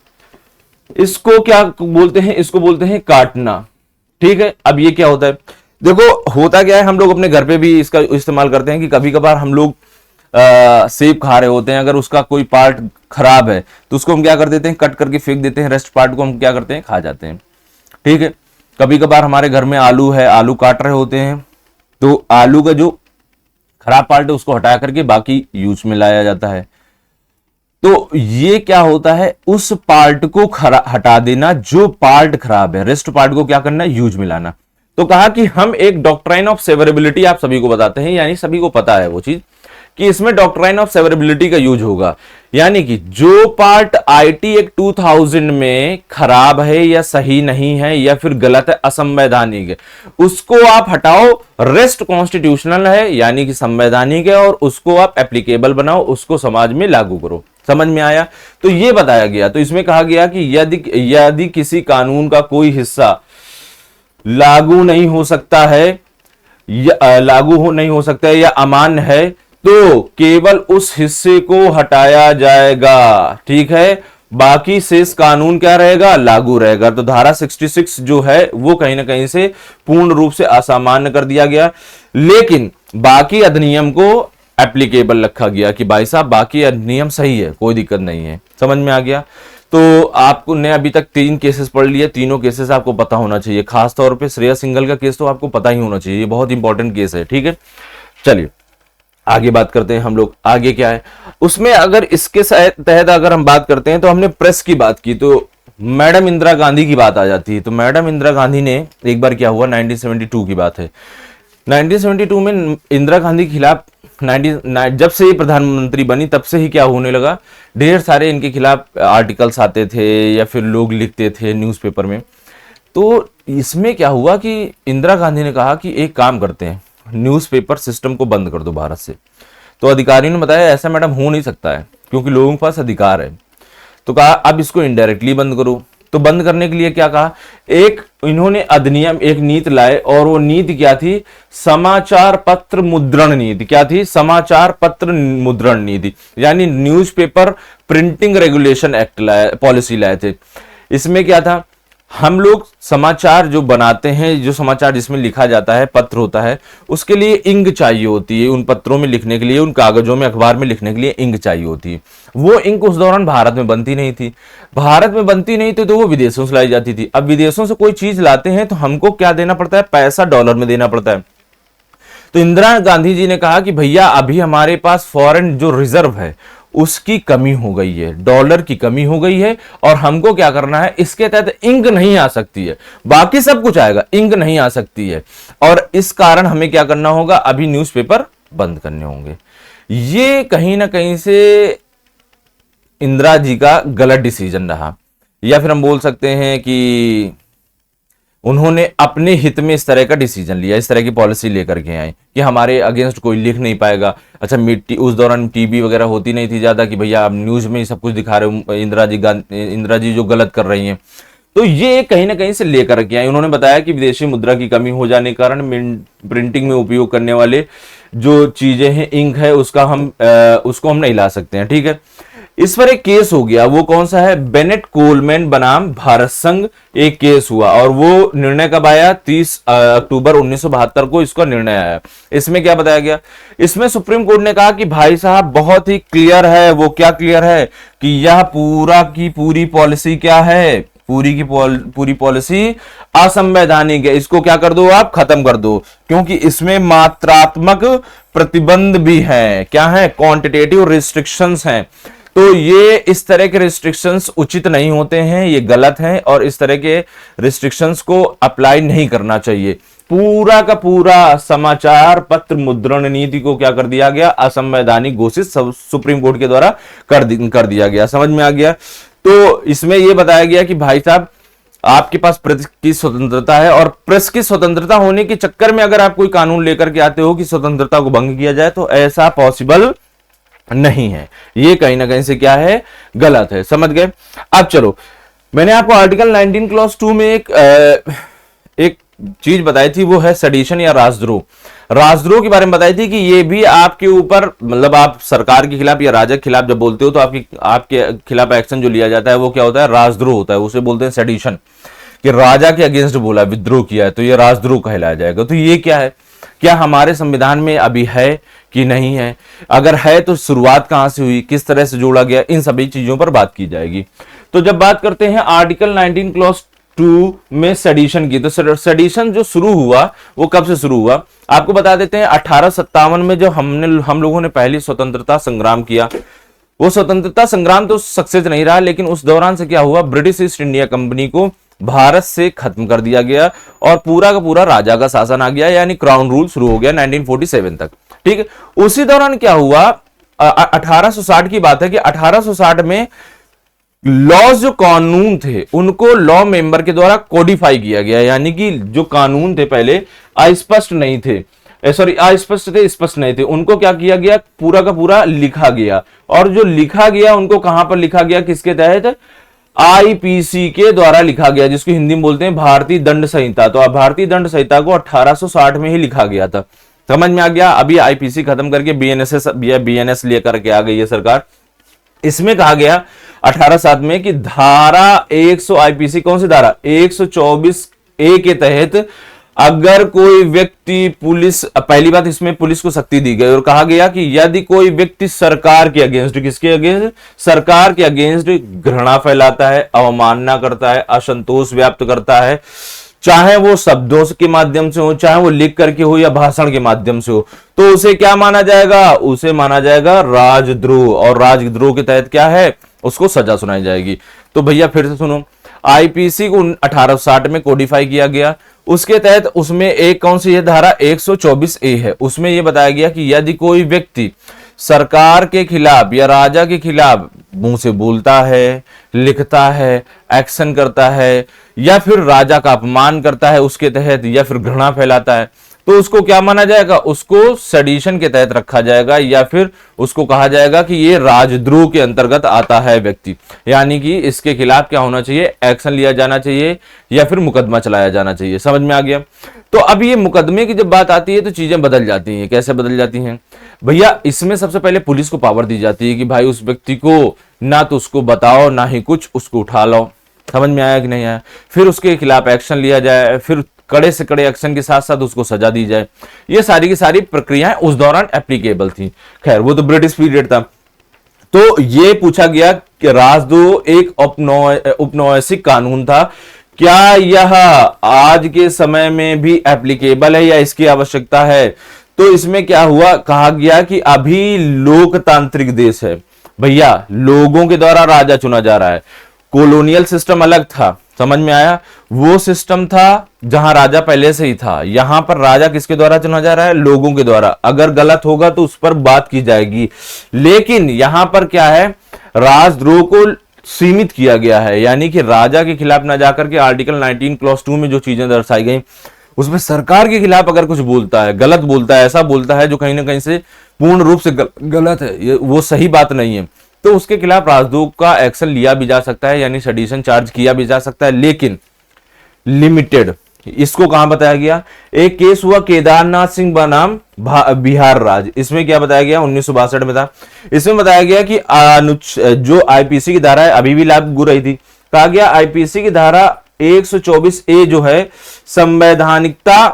इसको क्या बोलते हैं? इसको बोलते हैं काटना। ठीक है, अब ये क्या होता है? देखो होता क्या है, हम लोग अपने घर पे भी इसका इस्तेमाल करते हैं कि कभी कभार हम लोग सेब खा रहे होते हैं, अगर उसका कोई पार्ट खराब है तो उसको हम क्या कर देते हैं, कट करके फेंक देते हैं, रेस्ट पार्ट को हम क्या करते हैं, खा जाते हैं। ठीक है, कभी कभार हमारे घर में आलू है, आलू काट रहे होते हैं, तो आलू का जो खराब पार्ट है उसको हटा करके बाकी यूज में लाया जाता है। तो ये क्या होता है, उस पार्ट को हटा देना जो पार्ट खराब है, रेस्ट पार्ट को क्या करना, यूज में लाना। तो कहा कि हम एक डॉक्ट्राइन ऑफ सेवरेबिलिटी आप सभी को बताते हैं, यानी सभी को पता है वो चीज कि इसमें डॉक्ट्राइन ऑफ सेवरेबिलिटी का यूज होगा। यानी कि जो पार्ट आईटी एक्ट 2000 में खराब है या सही नहीं है या फिर गलत है, असंवैधानिक है, उसको आप हटाओ, रेस्ट कॉन्स्टिट्यूशनल है यानी कि संवैधानिक है, और उसको आप एप्लीकेबल बनाओ, उसको समाज में लागू करो। समझ में आया? तो ये बताया गया। तो इसमें कहा गया कि यदि किसी कानून का कोई हिस्सा लागू नहीं हो सकता है या अमान्य है, तो केवल उस हिस्से को हटाया जाएगा। ठीक है, बाकी शेष कानून क्या रहेगा, लागू रहेगा। तो धारा 66 जो है वो कहीं ना कहीं से पूर्ण रूप से असामान्य कर दिया गया, लेकिन बाकी अधिनियम को एप्लीकेबल रखा गया कि भाई साहब बाकी नियम सही है, कोई दिक्कत नहीं है। समझ में आ गया। तो आपको ने अभी तक 3 केसेस पढ़ लिए, तीनों केसेस आपको पता होना चाहिए। खास तौर पे श्रेया सिंघल का केस तो आपको पता ही होना चाहिए, ये बहुत इंपॉर्टेंट केस है। ठीक है, चलिए आगे बात करते हैं हम लोग। आगे क्या है उसमें, अगर इसके तहत अगर हम बात करते हैं तो हमने प्रेस की बात की तो मैडम इंदिरा गांधी की बात आ जाती है। तो मैडम इंदिरा गांधी ने एक बार क्या हुआ, 1972 की बात है। 1972 में इंदिरा गांधी के खिलाफ जब से ये प्रधानमंत्री बनी तब से ही क्या होने लगा, ढेर सारे इनके खिलाफ आर्टिकल्स आते थे या फिर लोग लिखते थे न्यूज़पेपर में। तो इसमें क्या हुआ कि इंदिरा गांधी ने कहा कि एक काम करते हैं, न्यूज़पेपर सिस्टम को बंद कर दो भारत से। तो अधिकारियों ने बताया ऐसा मैडम हो नहीं सकता है, क्योंकि लोगों के पास अधिकार है। तो कहा अब इसको इनडायरेक्टली बंद करो। तो बंद करने के लिए क्या कहा, एक इन्होंने अधिनियम, एक नीति लाए, और वो नीति क्या थी, समाचार पत्र मुद्रण नीति। क्या थी, समाचार पत्र मुद्रण नीति, यानी न्यूज़पेपर प्रिंटिंग रेगुलेशन एक्ट लाए, पॉलिसी लाए थे। इसमें क्या था, हम लोग समाचार जो बनाते हैं, जो समाचार जिसमें लिखा जाता है, पत्र होता है, उसके लिए इंक चाहिए होती है। उन पत्रों में लिखने के लिए, उन कागजों में, अखबार में लिखने के लिए इंक चाहिए होती है। वो इंक उस दौरान भारत में बनती नहीं थी। भारत में बनती नहीं थी तो वो विदेशों से लाई जाती थी। अब विदेशों से कोई चीज लाते हैं तो हमको क्या देना पड़ता है, पैसा डॉलर में देना पड़ता है। तो इंदिरा गांधी जी ने कहा कि भैया अभी हमारे पास फॉरेन जो रिजर्व है उसकी कमी हो गई है, डॉलर की कमी हो गई है, और हमको क्या करना है, इसके तहत इंक नहीं आ सकती है, बाकी सब कुछ आएगा, इंक नहीं आ सकती है। और इस कारण हमें क्या करना होगा, अभी न्यूज़पेपर बंद करने होंगे। ये कहीं ना कहीं से इंदिरा जी का गलत डिसीजन रहा, या फिर हम बोल सकते हैं कि उन्होंने अपने हित में इस तरह का डिसीजन लिया, इस तरह की पॉलिसी लेकर के आए कि हमारे अगेंस्ट कोई लिख नहीं पाएगा। अच्छा, उस दौरान टीवी वगैरह होती नहीं थी ज्यादा कि भैया आप न्यूज में ही सब कुछ दिखा रहे हो, इंदिरा जी जो गलत कर रही हैं। तो ये कहीं ना कहीं से लेकर के आए। उन्होंने बताया कि विदेशी मुद्रा की कमी हो जाने के कारण प्रिंटिंग में उपयोग करने वाले जो चीजें हैं, इंक है, उसको हम नहीं ला सकते हैं। ठीक है, इस पर एक केस हो गया। वो कौन सा है, बेनेट कोलमैन बनाम भारत संघ एक केस हुआ, और वो निर्णय कब आया, 30 अक्टूबर 1972 को इसका निर्णय आया। इसमें क्या बताया गया, इसमें सुप्रीम कोर्ट ने कहा कि भाई साहब बहुत ही क्लियर है। वो क्या क्लियर है कि यह पूरा की पूरी पॉलिसी क्या है, पूरी की पूरी पॉलिसी असंवैधानिक है। इसको क्या कर दो, आप खत्म कर दो, क्योंकि इसमें मात्रात्मक प्रतिबंध भी है। क्या है, क्वांटिटेटिव रिस्ट्रिक्शंस हैं। तो ये इस तरह के रिस्ट्रिक्शंस उचित नहीं होते हैं, ये गलत हैं, और इस तरह के रिस्ट्रिक्शंस को अप्लाई नहीं करना चाहिए। पूरा का पूरा समाचार पत्र मुद्रण नीति को क्या कर दिया गया, असंवैधानिक घोषित सुप्रीम कोर्ट के द्वारा कर दिया गया। समझ में आ गया। तो इसमें यह बताया गया कि भाई साहब आपके पास प्रेस की स्वतंत्रता है, और प्रेस की स्वतंत्रता होने के चक्कर में अगर आप कोई कानून लेकर के आते हो कि स्वतंत्रता को भंग किया जाए, तो ऐसा पॉसिबल नहीं है। ये कहीं ना कहीं से क्या है, गलत है। समझ गए। अब चलो, मैंने आपको आर्टिकल 19 क्लॉज 2 में एक चीज बताई थी, वो है सेडिशन या राजद्रोह। राजद्रोह के बारे में बताई थी कि ये भी आपके ऊपर, मतलब आप सरकार के खिलाफ या राजा के खिलाफ जब बोलते हो तो आपके खिलाफ एक्शन जो लिया जाता है वो क्या होता है, राजद्रोह होता है। उसे बोलते हैं सेडिशन, कि राजा के अगेंस्ट बोला, विद्रोह किया है, तो ये राजद्रोह कहलाया जाएगा। तो ये क्या है, क्या हमारे संविधान में अभी है कि नहीं है, अगर है तो शुरुआत कहां से हुई, किस तरह से जोड़ा गया, इन सभी चीजों पर बात की जाएगी। तो जब बात करते हैं आर्टिकल 19 क्लॉज 2 में सेडिशन की, तो सेडिशन जो शुरू हुआ वो कब से शुरू हुआ, आपको बता देते हैं। 1857 में जो हम लोगों ने पहली स्वतंत्रता संग्राम किया, वो स्वतंत्रता संग्राम तो सक्सेस नहीं रहा, लेकिन उस दौरान से क्या हुआ, ब्रिटिश ईस्ट इंडिया कंपनी को भारत से खत्म कर दिया गया, और पूरा का पूरा राजा का शासन आ गया, यानी क्राउन रूल शुरू हो गया 1947 तक। ठीक है, उसी दौरान क्या हुआ, 1860 की बात है कि 1860 में लॉज जो कानून थे उनको लॉ मेंबर के द्वारा कोडिफाई किया गया, यानी कि जो कानून थे पहले अस्पष्ट नहीं थे, अस्पष्ट थे, स्पष्ट नहीं थे, उनको क्या किया गया, पूरा का पूरा लिखा गया। और जो लिखा गया उनको कहां पर लिखा गया, किसके तहत, आईपीसी के द्वारा लिखा गया, जिसको हिंदी में बोलते हैं भारतीय दंड संहिता। तो भारतीय दंड संहिता को 1860 में ही लिखा गया था। समझ में आ गया। अभी आईपीसी खत्म करके बीएनएस लेकर के आ गई है सरकार। इसमें कहा गया 1860 में कि धारा 100 आईपीसी, कौन सी धारा, 124 ए के तहत अगर कोई व्यक्ति पुलिस, पहली बात इसमें पुलिस को शक्ति दी गई और कहा गया कि यदि कोई व्यक्ति सरकार के अगेंस्ट, किसके अगेंस्ट, सरकार के अगेंस्ट घृणा फैलाता है, अवमानना करता है, असंतोष व्याप्त करता है, चाहे वो शब्दों के माध्यम से हो, चाहे वो लिख करके हो या भाषण के माध्यम से हो, तो उसे क्या माना जाएगा, उसे माना जाएगा राजद्रोह। और राजद्रोह के तहत क्या है, उसको सजा सुनाई जाएगी। तो भैया फिर से सुनो, आईपीसी को 1860 में कोडिफाई किया गया। उसके तहत उसमें एक कौन सी है धारा, 124A है। उसमें यह बताया गया कि यदि कोई व्यक्ति सरकार के खिलाफ या राजा के खिलाफ मुंह से बोलता है, लिखता है, एक्शन करता है, या फिर राजा का अपमान करता है उसके तहत, या फिर घृणा फैलाता है, तो उसको क्या माना जाएगा, उसको सेडिशन के तहत रखा जाएगा, या फिर उसको कहा जाएगा कि ये राजद्रोह के अंतर्गत आता है व्यक्ति। यानी कि इसके खिलाफ क्या होना चाहिए, एक्शन लिया जाना चाहिए या फिर मुकदमा चलाया जाना चाहिए। समझ में आ गया। तो अब ये मुकदमे की जब बात आती है तो चीजें बदल जाती हैं। कैसे बदल जाती हैं भैया, इसमें सबसे पहले पुलिस को पावर दी जाती है कि भाई उस व्यक्ति को ना तो उसको बताओ ना ही कुछ, उसको उठा लो। समझ में आया कि नहीं आया। फिर उसके खिलाफ एक्शन लिया जाए, फिर कड़े से कड़े एक्शन के साथ साथ उसको सजा दी जाए। ये सारी की सारी प्रक्रियाएं उस दौरान एप्लीकेबल थी। खैर वो तो ब्रिटिश पीरियड था। तो ये पूछा गया कि राजद्रोह एक औपनिवेशिक कानून था, क्या यह आज के समय में भी एप्लीकेबल है या इसकी आवश्यकता है। तो इसमें क्या हुआ, कहा गया कि अभी लोकतांत्रिक देश है भैया, लोगों के द्वारा राजा चुना जा रहा है। कॉलोनियल सिस्टम अलग था, समझ में आया। वो सिस्टम था जहां राजा पहले से ही था। यहां पर राजा किसके द्वारा चुना जा रहा है, लोगों के द्वारा। अगर गलत होगा तो उस पर बात की जाएगी, लेकिन यहां पर क्या है, राजद्रोह को सीमित किया गया है। यानी कि राजा के खिलाफ ना जाकर के आर्टिकल 19 क्लॉज 2 में जो चीजें दर्शाई गई, उसमें सरकार के खिलाफ अगर कुछ बोलता है, गलत बोलता है, ऐसा बोलता है जो कहीं ना कहीं से पूर्ण रूप से गलत है, वो सही बात नहीं है, तो उसके खिलाफ राजद्रोह का एक्शन लिया भी जा सकता है, यानी सेडिशन चार्ज किया भी जा सकता है, लेकिन लिमिटेड। इसको कहां बताया गया, एक केस हुआ केदारनाथ सिंह बनाम बिहार राज्य। इसमें क्या बताया गया, 1962 में था। इसमें बताया गया कि जो आईपीसी की धारा है अभी भी लागू रही थी। कहा गया आईपीसी की धारा 124A जो है संवैधानिकता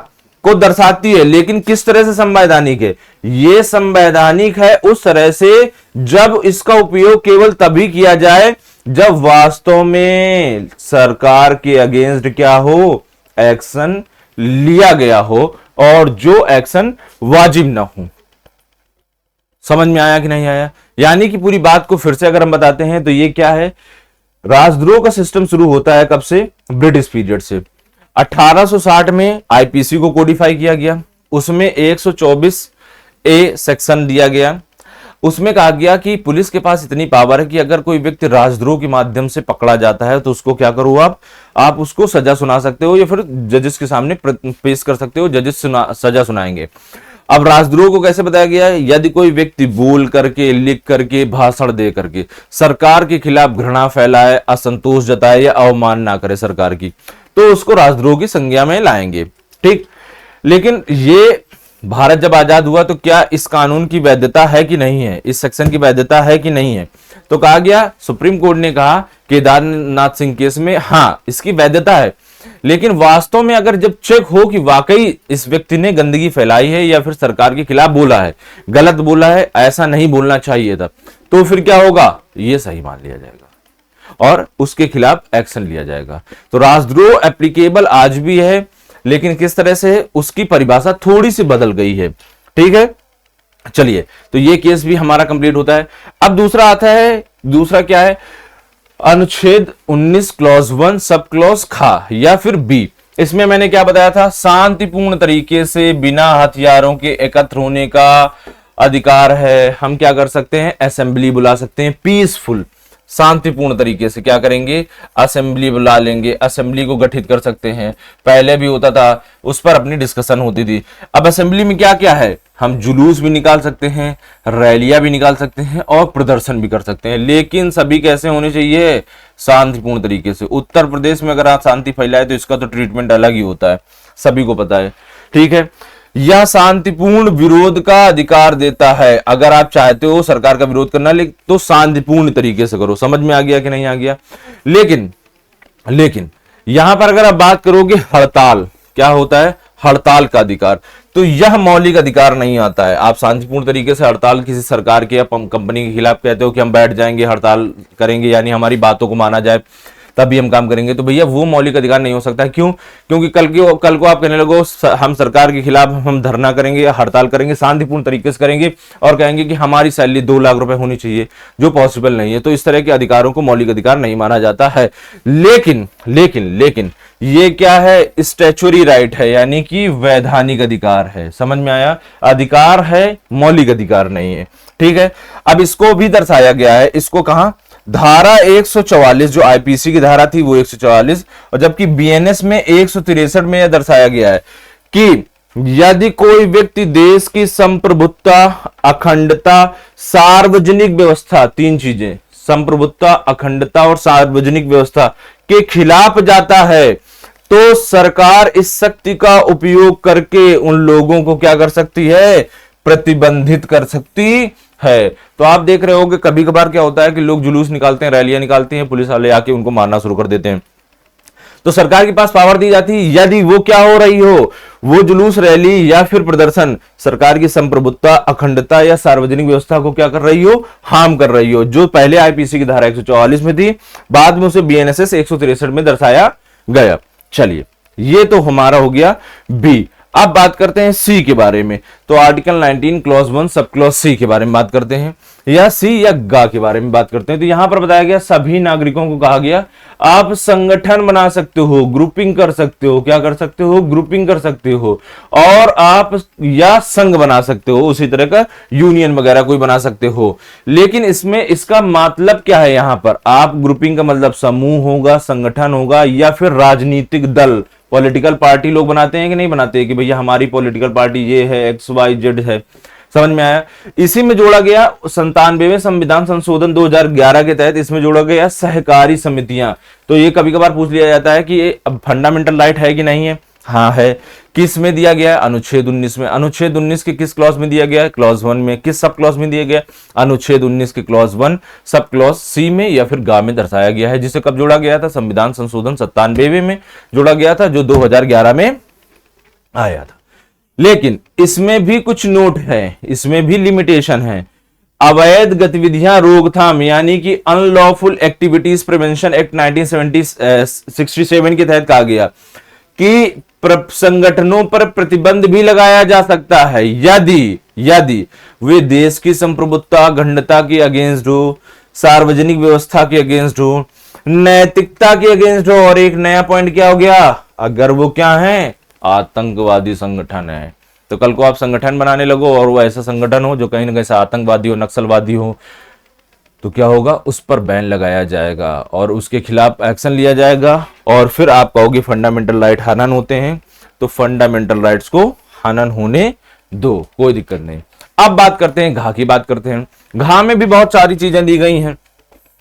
को दर्शाती है, लेकिन किस तरह से संवैधानिक है, ये संवैधानिक है उस तरह से जब इसका उपयोग केवल तभी किया जाए जब वास्तव में सरकार के अगेंस्ट क्या हो, एक्शन लिया गया हो, और जो एक्शन वाजिब ना हो। समझ में आया कि नहीं आया। यानी कि पूरी बात को फिर से अगर हम बताते हैं तो ये क्या है, राजद्रोह का सिस्टम शुरू होता है कब से, ब्रिटिश पीरियड से। 1860 में आईपीसी को कोडिफाई किया गया। उसमें 124A सेक्शन दिया गया। उसमें कहा गया कि पुलिस के पास इतनी पावर है कि अगर कोई व्यक्ति राजद्रोह के माध्यम से पकड़ा जाता है तो उसको क्या करो, आप उसको सजा सुना सकते हो या फिर जजेस के सामने पेश कर सकते हो, जजेस सजा सुनाएंगे। अब राजद्रोह को कैसे बताया गया है, यदि कोई व्यक्ति बोल करके, लिख करके, भाषण दे करके सरकार के खिलाफ घृणा फैलाए, असंतोष जताए या अवमानना करे सरकार की, तो उसको राजद्रोह की संज्ञा में लाएंगे। ठीक, लेकिन ये भारत जब आजाद हुआ तो क्या इस कानून की वैधता है कि नहीं है, इस सेक्शन की वैधता है कि नहीं है। तो कहा गया, सुप्रीम कोर्ट ने कहा केदारनाथ सिंह केस में, हां इसकी वैधता है, लेकिन वास्तव में अगर जब चेक हो कि वाकई इस व्यक्ति ने गंदगी फैलाई है या फिर सरकार के खिलाफ बोला है, गलत बोला है, ऐसा नहीं बोलना चाहिए था, तो फिर क्या होगा, ये सही मान लिया जाएगा और उसके खिलाफ एक्शन लिया जाएगा। तो राजद्रोह एप्लीकेबल आज भी है, लेकिन किस तरह से उसकी परिभाषा थोड़ी सी बदल गई है। ठीक है, चलिए, तो ये केस भी हमारा कंप्लीट होता है। अब दूसरा आता है, दूसरा क्या है, अनुच्छेद 19 क्लॉज 1 सब क्लॉज खा या फिर बी। इसमें मैंने क्या बताया था, शांतिपूर्ण तरीके से बिना हथियारों के एकत्र होने का अधिकार है। हम क्या कर सकते हैं, असेंबली बुला सकते हैं, पीसफुल शांतिपूर्ण तरीके से क्या करेंगे, असेंबली बुला लेंगे, असेंबली को गठित कर सकते हैं। पहले भी होता था, उस पर अपनी डिस्कशन होती थी। अब असेंबली में क्या क्या है, हम जुलूस भी निकाल सकते हैं, रैलियां भी निकाल सकते हैं और प्रदर्शन भी कर सकते हैं, लेकिन सभी कैसे होने चाहिए, शांतिपूर्ण तरीके से। उत्तर प्रदेश में अगर आप शांति फैलाए तो इसका तो ट्रीटमेंट अलग ही होता है, सभी को पता है। ठीक है, यह शांतिपूर्ण विरोध का अधिकार देता है। अगर आप चाहते हो सरकार का विरोध करना, तो शांतिपूर्ण तरीके से करो। समझ में आ गया कि नहीं आ गया। लेकिन यहां पर अगर आप बात करोगे हड़ताल, क्या होता है, हड़ताल का अधिकार। तो यह मौलिक अधिकार नहीं आता है। आप शांतिपूर्ण तरीके से हड़ताल किसी सरकार के या कंपनी के खिलाफ कहते हो कि हम बैठ जाएंगे, हड़ताल करेंगे, यानी हमारी बातों को माना जाए तभी हम काम करेंगे, तो भैया वो मौलिक अधिकार नहीं हो सकता। क्यों? क्योंकि कल को आप कहने लगो हम सरकार के खिलाफ हम धरना करेंगे या हड़ताल करेंगे, शांतिपूर्ण तरीके से करेंगे और कहेंगे कि हमारी सैलरी 2 लाख रुपए होनी चाहिए, जो पॉसिबल नहीं है। तो इस तरह के अधिकारों को मौलिक अधिकार नहीं माना जाता है। लेकिन लेकिन लेकिन ये क्या है? स्टैच्यूटरी राइट है, यानी कि वैधानिक अधिकार है। समझ में आया? अधिकार है, मौलिक अधिकार नहीं है। ठीक है, अब इसको भी दर्शाया गया है। इसको कहां? धारा 144, जो आईपीसी की धारा थी वो 144, और जबकि बीएनएस में 163 में यह दर्शाया गया है कि यदि कोई व्यक्ति देश की संप्रभुता, अखंडता, सार्वजनिक व्यवस्था, 3 चीजें, संप्रभुता, अखंडता और सार्वजनिक व्यवस्था के खिलाफ जाता है, तो सरकार इस शक्ति का उपयोग करके उन लोगों को क्या कर सकती है? प्रतिबंधित कर सकती है। तो आप देख रहे हो कि कभी कभार क्या होता है कि लोग जुलूस निकालते हैं, रैलियां निकालती हैं, पुलिस वाले आके उनको मारना शुरू कर देते हैं। तो सरकार के पास पावर दी जाती है, यदि वो क्या हो रही हो, वो जुलूस, रैली या फिर प्रदर्शन सरकार की संप्रभुता, अखंडता या सार्वजनिक व्यवस्था को क्या कर रही हो? हार्म कर रही हो, जो पहले आईपीसी की धारा 144 में थी, बाद में उसे बीएनएसएस 163 में दर्शाया गया। चलिए, ये तो हमारा हो गया बी। अब बात करते हैं सी के बारे में। तो article 19 clause 1 sub clause C के बारे में बात करते हैं, या सी या गा के बारे में बात करते हैं। तो यहां पर बताया गया सभी नागरिकों को कहा गया आप संगठन बना सकते हो, ग्रुपिंग कर सकते हो, क्या कर सकते हो? ग्रुपिंग कर सकते हो, और आप या संघ बना सकते हो, उसी तरह का यूनियन वगैरह कोई बना सकते हो। लेकिन इसमें इसका मतलब क्या है? यहां पर आप ग्रुपिंग का मतलब समूह होगा, संगठन होगा, या फिर राजनीतिक दल, पॉलिटिकल पार्टी लोग बनाते हैं कि नहीं बनाते हैं कि भैया हमारी पॉलिटिकल पार्टी ये है, XYZ है। समझ में आया? इसी में जोड़ा गया 97वें संविधान संशोधन 2011 के तहत इसमें जोड़ा गया सहकारी समितियां। तो ये कभी कभार पूछ लिया जाता है कि ये अब फंडामेंटल राइट है कि नहीं है? हाँ है। किस में दिया गया है? अनुच्छेद 19 में। अनुच्छेद 19 के किस क्लॉज में दिया गया है? क्लॉज 1 में। किस सब क्लॉज में दिया गया? अनुच्छेद 19 के क्लॉज 1 सब क्लॉज सी में या फिर गा में दर्शाया गया है, जिसे कब जोड़ा गया था? संविधान संशोधन 97वें में जोड़ा गया था, जो 2011 में आया था। लेकिन इसमें भी कुछ नोट है, इसमें भी लिमिटेशन है। अवैध गतिविधियां रोकथाम, यानी कि अनलॉफुल एक्टिविटीज प्रिवेंशन एक्ट 1967 के तहत कहा गया कि संगठनों पर प्रतिबंध भी लगाया जा सकता है यदि वे देश की संप्रभुता, अखंडता के अगेंस्ट हो, सार्वजनिक व्यवस्था के अगेंस्ट हो, नैतिकता के अगेंस्ट हो, और एक नया पॉइंट क्या हो गया? अगर वो क्या है? आतंकवादी संगठन है। तो कल को आप संगठन बनाने लगो और वो ऐसा संगठन हो जो कहीं ना कहीं से आतंकवादी हो, नक्सलवादी हो, तो क्या होगा? उस पर बैन लगाया जाएगा और उसके खिलाफ एक्शन लिया जाएगा। और फिर आप कहोगे फंडामेंटल राइट हनन होते हैं, तो फंडामेंटल राइट्स को हनन होने दो, कोई दिक्कत नहीं। अब बात करते हैं घा की, बात करते हैं। घा में भी बहुत सारी चीजें दी गई हैं।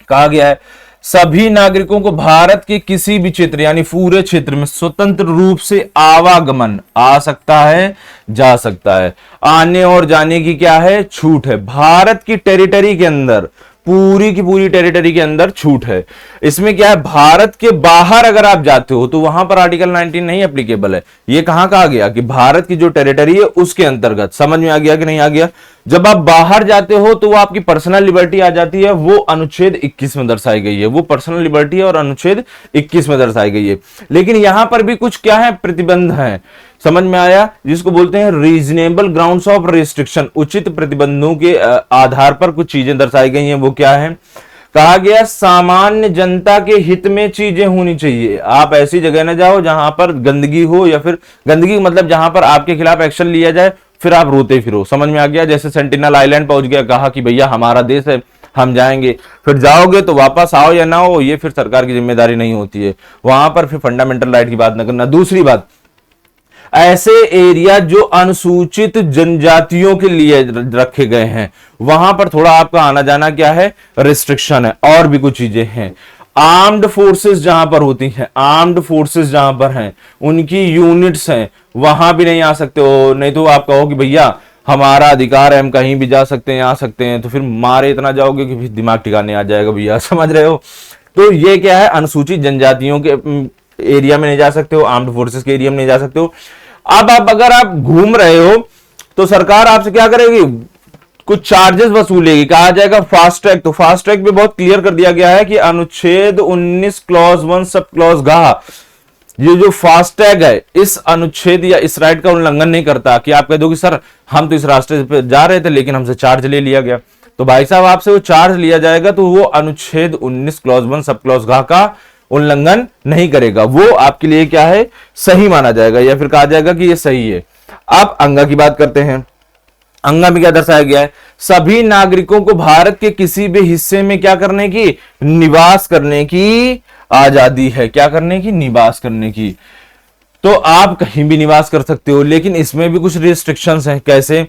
कहा गया है सभी नागरिकों को भारत के किसी भी क्षेत्र यानी पूरे क्षेत्र में स्वतंत्र रूप से आवागमन, आ सकता है, जा सकता है, आने और जाने की क्या है? छूट है। भारत की टेरिटरी के अंदर, पूरी की पूरी टेरिटरी के अंदर छूट है। इसमें क्या है? भारत के बाहर अगर आप जाते हो तो वहां पर आर्टिकल 19 नहीं एप्लीकेबल है। ये कहां कहा गया कि भारत की जो टेरिटरी है उसके अंतर्गत। समझ में आ गया कि नहीं आ गया? जब आप बाहर जाते हो तो वो आपकी पर्सनल लिबर्टी आ जाती है, वो अनुच्छेद 21 में दर्शाई गई है। वो पर्सनल लिबर्टी है और अनुच्छेद 21 में दर्शाई गई है। लेकिन यहां पर भी कुछ क्या है? प्रतिबंध है। समझ में आया? जिसको बोलते हैं रीजनेबल ग्राउंड्स ऑफ रिस्ट्रिक्शन, उचित प्रतिबंधों के आधार पर कुछ चीजें दर्शाई गई हैं। वो क्या है? कहा गया सामान्य जनता के हित में चीजें होनी चाहिए। आप ऐसी जगह न जाओ जहां पर गंदगी हो, या फिर गंदगी मतलब जहां पर आपके खिलाफ एक्शन लिया जाए, फिर आप रोते फिरो। समझ में आ गया? जैसे सेंटिनल आइलैंड पहुंच गया, कहा कि भैया हमारा देश है, हम जाएंगे, फिर जाओगे तो वापस आओ या ना हो, ये फिर सरकार की जिम्मेदारी नहीं होती है। वहां पर फिर फंडामेंटल राइट की बात न करना। दूसरी बात, ऐसे एरिया जो अनुसूचित जनजातियों के लिए रखे गए हैं, वहां पर थोड़ा आपका आना जाना क्या है? रिस्ट्रिक्शन है। और भी कुछ चीजें हैं। आर्म्ड फोर्सेस जहां पर होती हैं, आर्म्ड फोर्सेस जहां पर हैं, उनकी यूनिट्स हैं, वहां भी नहीं आ सकते हो। नहीं तो आप कहो कि भैया हमारा अधिकार है, हम कहीं भी जा सकते हैं, आ सकते हैं, तो फिर मारे इतना जाओगे कि फिर दिमाग ठिकाने आ जाएगा भैया। समझ रहे हो? तो ये क्या है? अनुसूचित जनजातियों के एरिया में नहीं जा सकते हो, आर्म्ड फोर्सेस के एरिया में नहीं जा सकते हो। अब आप अगर आप घूम रहे हो तो सरकार आपसे क्या करेगी, कुछ चार्जेस वसूलेगी, कहा जाएगा फास्ट ट्रैक। तो फास्ट ट्रैक में बहुत क्लियर कर दिया गया है कि अनुच्छेद 19 क्लॉज 1 सब क्लॉज गा, ये जो फास्ट टैग है इस अनुच्छेद या इस राइट का उल्लंघन नहीं करता। कि आप कह दो कि सर हम तो इस रास्ते पे जा रहे थे लेकिन हमसे चार्ज ले लिया गया, तो भाई साहब आपसे वो चार्ज लिया जाएगा तो वो अनुच्छेद 19 क्लॉज 1 सब क्लॉज घ का उल्लंघन नहीं करेगा, वो आपके लिए क्या है, सही माना जाएगा या फिर कहा जाएगा कि ये सही है। अब अंगा की बात करते हैं। अंगा में क्या दर्शाया गया है, सभी नागरिकों को भारत के किसी भी हिस्से में क्या करने की, निवास करने की आजादी है। क्या करने की, निवास करने की। तो आप कहीं भी निवास कर सकते हो, लेकिन इसमें भी कुछ रिस्ट्रिक्शंस हैं। कैसे,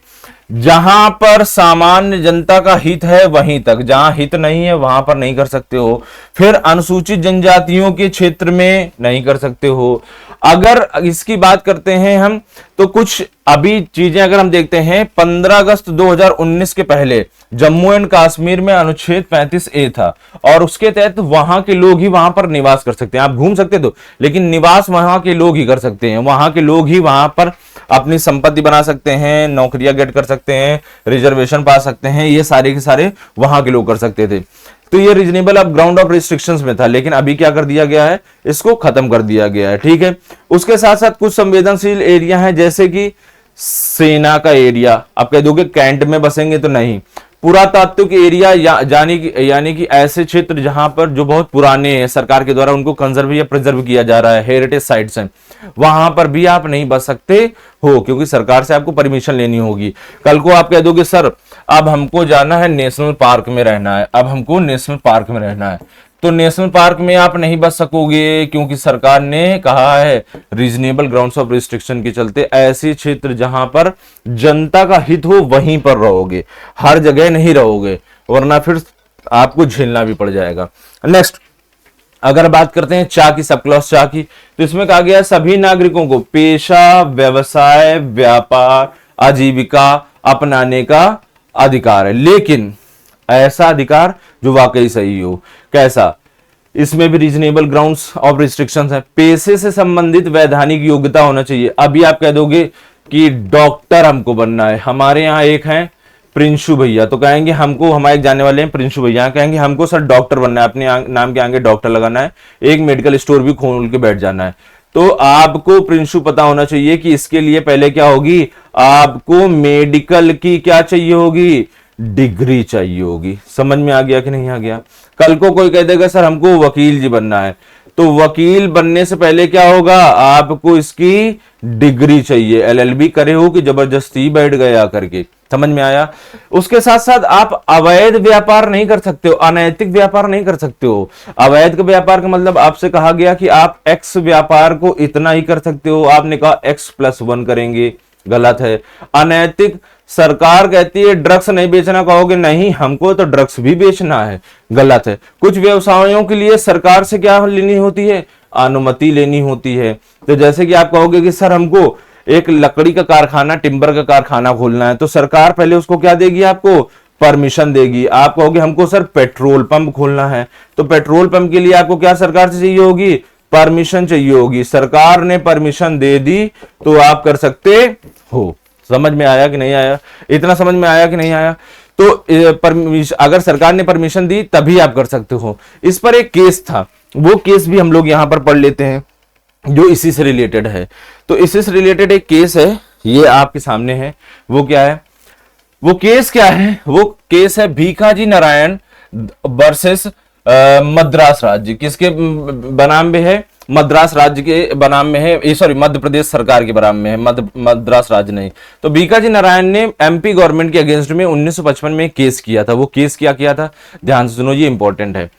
जहां पर सामान्य जनता का हित है वहीं तक, जहां हित नहीं है वहां पर नहीं कर सकते हो। फिर अनुसूचित जनजातियों के क्षेत्र में नहीं कर सकते हो। अगर इसकी बात करते हैं हम तो कुछ अभी चीजें अगर हम देखते हैं, 15 अगस्त 2019 के पहले जम्मू एंड कश्मीर में अनुच्छेद 35A था और उसके तहत वहां के लोग ही वहां पर निवास कर सकते हैं। आप घूम सकते तो, लेकिन निवास वहां के लोग ही कर सकते हैं। वहां के लोग ही वहां पर अपनी संपत्ति बना सकते हैं, नौकरियां गेट कर सकते हैं, रिजर्वेशन पा सकते हैं, ये सारे के सारे वहां के लोग कर सकते थे। तो ये रीजनेबल अब ग्राउंड ऑफ रिस्ट्रिक्शंस में था, लेकिन अभी क्या कर दिया गया है, इसको खत्म कर दिया गया है। ठीक है, उसके साथ साथ कुछ संवेदनशील एरिया है, जैसे कि सेना का एरिया। आप कह दोगे कैंट में बसेंगे तो नहीं, पुरातात्विक एरिया यानी कि ऐसे क्षेत्र जहां पर जो बहुत पुराने हैं, सरकार के द्वारा उनको कंजर्व या प्रिजर्व किया जा रहा है, हेरिटेज साइट्स हैं, वहां पर भी आप नहीं बस सकते हो, क्योंकि सरकार से आपको परमिशन लेनी होगी। कल को आप कह दोगे सर अब हमको जाना है नेशनल पार्क में रहना है, अब हमको नेशनल पार्क में रहना है, तो नेशनल पार्क में आप नहीं बच सकोगे, क्योंकि सरकार ने कहा है रीजनेबल ग्राउंड्स ऑफ रिस्ट्रिक्शन के चलते ऐसे क्षेत्र जहां पर जनता का हित हो वहीं पर रहोगे, हर जगह नहीं रहोगे, वरना फिर आपको झेलना भी पड़ जाएगा। नेक्स्ट, अगर बात करते हैं चा की, सब क्लॉज चा की, तो इसमें कहा गया है सभी नागरिकों को पेशा, व्यवसाय, व्यापार, आजीविका अपनाने का अधिकार है, लेकिन ऐसा अधिकार जो वाकई सही हो। कैसा, इसमें भी रीजनेबल ग्राउंड्स ऑफ रिस्ट्रिक्शंस है। पेशे से संबंधित वैधानिक योग्यता होना चाहिए। अभी आप कह दोगे कि डॉक्टर हमको बनना है, हमारे यहाँ एक है प्रिंशु भैया, तो कहेंगे हमको, हमारे एक जाने वाले हैं प्रिंशु भैया, कहेंगे हमको सर डॉक्टर बनना है, अपने नाम के आगे डॉक्टर लगाना है, एक मेडिकल स्टोर भी खोल के बैठ जाना है। तो आपको प्रिंशु पता होना चाहिए कि इसके लिए पहले क्या होगी, आपको मेडिकल की क्या चाहिए होगी, डिग्री चाहिए होगी। समझ में आ गया कि नहीं आ गया। कल को कोई कह देगा सर हमको वकील जी बनना है, तो वकील बनने से पहले क्या होगा, आपको इसकी डिग्री चाहिए, LLB करे हो कि जबरदस्ती बैठ गए आकर के। समझ में आया। उसके साथ साथ आप अवैध व्यापार नहीं कर सकते हो, अनैतिक व्यापार नहीं कर सकते हो। अवैध व्यापार का मतलब आपसे कहा गया कि आप X व्यापार को इतना ही कर सकते हो, आपने कहा X+1 करेंगे, गलत है। अनैतिक, सरकार कहती है ड्रग्स नहीं बेचना, कहोगे नहीं हमको तो ड्रग्स भी बेचना है, गलत है। कुछ व्यवसायों के लिए सरकार से क्या लेनी होती है, अनुमति लेनी होती है। तो जैसे कि आप कहोगे कि सर हमको एक लकड़ी का कारखाना, टिम्बर का कारखाना खोलना है, तो सरकार पहले उसको क्या देगी, आपको परमिशन देगी। आप कहोगे हमको सर पेट्रोल पंप खोलना है, तो पेट्रोल पंप के लिए आपको क्या सरकार से चाहिए होगी, परमिशन चाहिए होगी। सरकार ने परमिशन दे दी तो आप कर सकते हो। समझ में आया कि नहीं आया, इतना समझ में आया कि नहीं आया। तो अगर सरकार ने परमिशन दी तभी आप कर सकते हो। इस पर एक केस था, वो केस भी हम लोग यहां पर पढ़ लेते हैं जो इसी से रिलेटेड है। तो इसी से रिलेटेड एक केस है, ये आपके सामने है। वो क्या है, वो केस क्या है, वो केस है भीखाजी नारायण वर्सेस मद्रास राज्य। किसके बनाम में है, मद्रास राज्य के बनाम में है, सॉरी मध्य प्रदेश सरकार के बनाम में है, मद्रास राज्य नहीं। तो भीखाजी नारायण ने MP गवर्नमेंट के अगेंस्ट में 1955 में केस किया था। वो केस क्या किया था, ध्यान से सुनो, ये इंपॉर्टेंट है।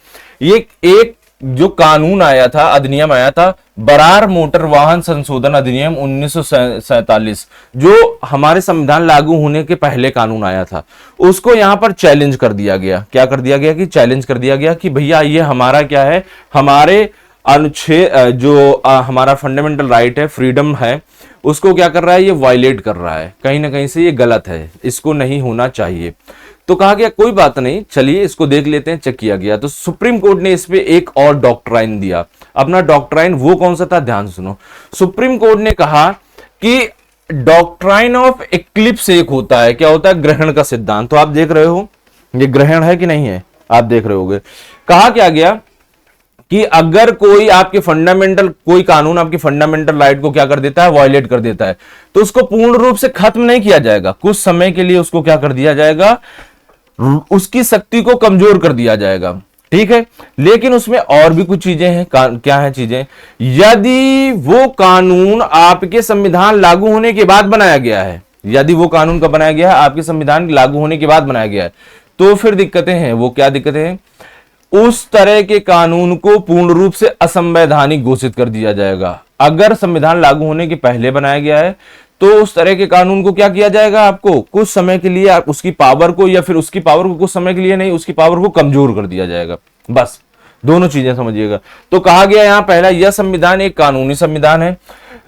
ये एक जो कानून आया था, अधिनियम आया था, बरार मोटर वाहन संशोधन अधिनियम 1947, जो हमारे संविधान लागू होने के पहले कानून आया था, उसको यहां पर चैलेंज कर दिया गया। क्या कर दिया गया कि चैलेंज कर दिया गया कि भैया ये हमारा क्या है, हमारे अनुच्छेद जो हमारा फंडामेंटल राइट है, फ्रीडम है, उसको क्या कर रहा है, ये वायलेट कर रहा है, कहीं ना कहीं से ये गलत है, इसको नहीं होना चाहिए। तो कहा गया कोई बात नहीं, चलिए इसको देख लेते हैं। चेक किया गया तो सुप्रीम कोर्ट ने इस पे एक और डॉक्ट्राइन दिया। अपना डॉक्ट्राइन वो कौन सा था, ध्यान सुनो। सुप्रीम कोर्ट ने कहा कि डॉक्ट्राइन ऑफ एक्लिप्स एक होता है, क्या होता है, ग्रहण का सिद्धांत। तो आप देख रहे हो ये ग्रहण है कि नहीं है, आप देख रहे होगे। कहा क्या गया कि अगर कोई आपके फंडामेंटल, कोई कानून आपकी फंडामेंटल राइट को क्या कर देता है, वायलेट कर देता है, तो उसको पूर्ण रूप से खत्म नहीं किया जाएगा, कुछ समय के लिए उसको क्या कर दिया जाएगा, उसकी शक्ति को कमजोर कर दिया जाएगा, ठीक है। लेकिन उसमें और भी कुछ चीजें हैं। क्या है चीजें, यदि वो कानून आपके संविधान लागू होने के बाद बनाया गया है, यदि वो कानून कब बनाया गया है, आपके संविधान लागू होने के बाद बनाया गया है, तो फिर दिक्कतें हैं। वो क्या दिक्कतें हैं, उस तरह के कानून को पूर्ण रूप से असंवैधानिक घोषित कर दिया जाएगा। अगर संविधान लागू होने के पहले बनाया गया है तो उस तरह के कानून को क्या किया जाएगा, आपको कुछ समय के लिए आप उसकी पावर को, या फिर उसकी पावर को कुछ समय के लिए नहीं, उसकी पावर को कमजोर कर दिया जाएगा। बस दोनों चीजें समझिएगा। तो कहा गया यहां पहला, यह संविधान एक कानूनी संविधान है,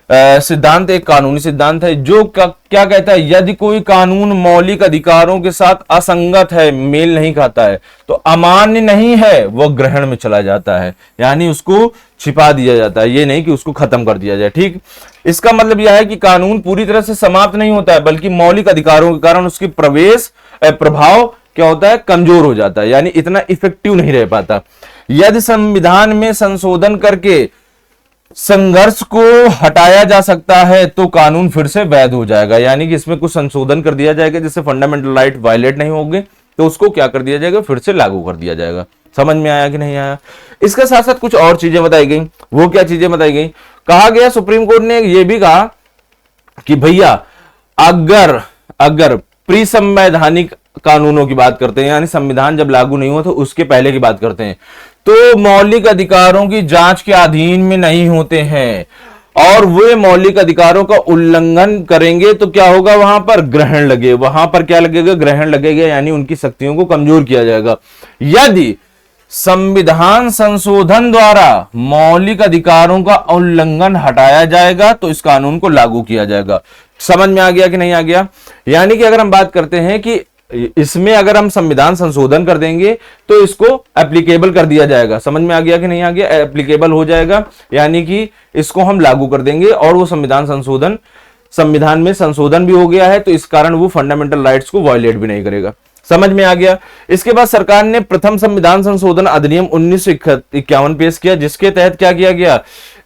सिद्धांत एक कानूनी सिद्धांत है जो क्या कहता है, यदि कोई कानून मौलिक अधिकारों के साथ असंगत है, मेल नहीं खाता है, तो अमान्य नहीं है, वह ग्रहण में चला जाता है, यानी उसको छिपा दिया जाता है, ये नहीं कि उसको खत्म कर दिया जाए, ठीक। इसका मतलब यह है कि कानून पूरी तरह से समाप्त नहीं होता है, बल्कि मौलिक अधिकारों के कारण उसकी प्रभाव क्या होता है, कमजोर हो जाता है, यानी इतना इफेक्टिव नहीं रह पाता। यदि संविधान में संशोधन करके संघर्ष को हटाया जा सकता है तो कानून फिर से वैध हो जाएगा, यानी कि इसमें कुछ संशोधन कर दिया जाएगा जिससे फंडामेंटल राइट वायलेट नहीं होंगे, तो उसको क्या कर दिया जाएगा, फिर से लागू कर दिया जाएगा। समझ में आया कि नहीं आया। इसके साथ साथ कुछ और चीजें बताई गई। वो क्या चीजें बताई गई, कहा गया, सुप्रीम कोर्ट ने यह भी कहा कि भैया अगर प्री संवैधानिक कानूनों की बात करते हैं, यानी संविधान जब लागू नहीं हुआ तो उसके पहले की बात करते हैं, तो मौलिक अधिकारों की जांच के अधीन में नहीं होते हैं, और वे मौलिक अधिकारों का उल्लंघन करेंगे तो क्या होगा, वहां पर ग्रहण लगे, वहां पर क्या लगेगा, ग्रहण लगेगा, यानी उनकी शक्तियों को कमजोर किया जाएगा। यदि संविधान संशोधन द्वारा मौलिक अधिकारों का उल्लंघन हटाया जाएगा तो इस कानून को लागू किया जाएगा। समझ में आ गया कि नहीं आ गया। यानी कि अगर हम बात करते हैं कि इसमें अगर हम संविधान संशोधन कर देंगे तो इसको एप्लीकेबल कर दिया जाएगा। समझ में आ गया कि नहीं आ गया, एप्लीकेबल हो जाएगा, यानी कि इसको हम लागू कर देंगे और वो संविधान में संशोधन भी हो गया है, तो इस कारण वो फंडामेंटल राइट्स को वायलेट भी नहीं करेगा। समझ में आ गया। इसके बाद सरकार ने प्रथम संविधान संशोधन अधिनियम 1951 पेश किया, जिसके तहत क्या किया गया,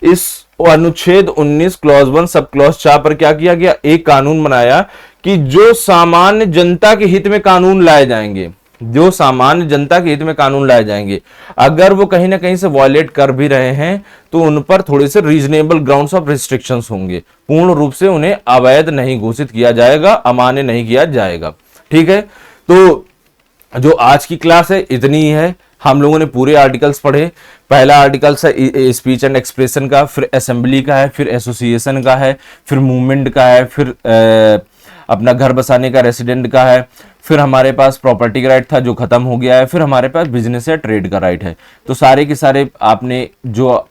इस अनुच्छेद 19 क्लॉज 1 सब क्लॉज 4 पर क्या किया गया, एक कानून बनाया कि जो सामान्य जनता के हित में कानून लाए जाएंगे, जो सामान्य जनता के हित में कानून लाए जाएंगे, अगर वो कहीं ना कहीं से वायलेट कर भी रहे हैं तो उन पर थोड़े से रीजनेबल ग्राउंड्स ऑफ रिस्ट्रिक्शंस होंगे, पूर्ण रूप से उन्हें अवैध नहीं घोषित किया जाएगा, अमान्य नहीं किया जाएगा। ठीक है, तो जो आज की क्लास है इतनी ही है। हम लोगों ने पूरे आर्टिकल्स पढ़े। पहला आर्टिकल है स्पीच एंड एक्सप्रेशन का, फिर असेंबली का है, फिर एसोसिएशन का है, फिर मूवमेंट का है, फिर अपना घर बसाने का, रेसिडेंट का है, फिर हमारे पास प्रॉपर्टी का राइट था जो खत्म हो गया है, फिर हमारे पास बिजनेस या ट्रेड का राइट है। तो सारे के सारे आपने जो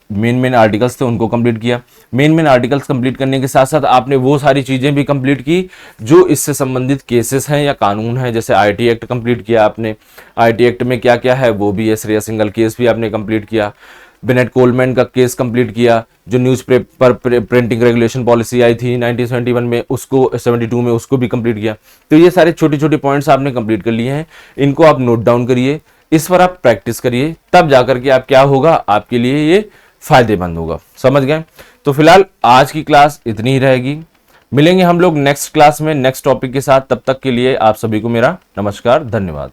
मेन आर्टिकल्स थे उनको कंप्लीट किया। मेन आर्टिकल्स कंप्लीट करने के साथ साथ आपने वो सारी चीजें भी कंप्लीट की जो इससे संबंधित केसेस हैं या कानून हैं, जैसे आईटी एक्ट कंप्लीट किया आपने। आईटी एक्ट में क्या क्या है वो भी है, श्रेया सिंगल केस भी आपने कंप्लीट किया, बेनेट कोलमैन का केस कंप्लीट किया, जो न्यूज़पेपर प्रिंटिंग रेगुलेशन पॉलिसी आई थी 1971 में, उसको 72 में उसको भी कंप्लीट किया। तो ये सारे छोटे छोटे पॉइंट्स आपने कंप्लीट कर लिए हैं, इनको आप नोट डाउन करिए, इस पर आप प्रैक्टिस करिए, तब जाकर के आप क्या होगा, आपके लिए ये फायदेमंद होगा। समझ गए। तो फिलहाल आज की क्लास इतनी ही रहेगी, मिलेंगे हम लोग नेक्स्ट क्लास में नेक्स्ट टॉपिक के साथ। तब तक के लिए आप सभी को मेरा नमस्कार, धन्यवाद।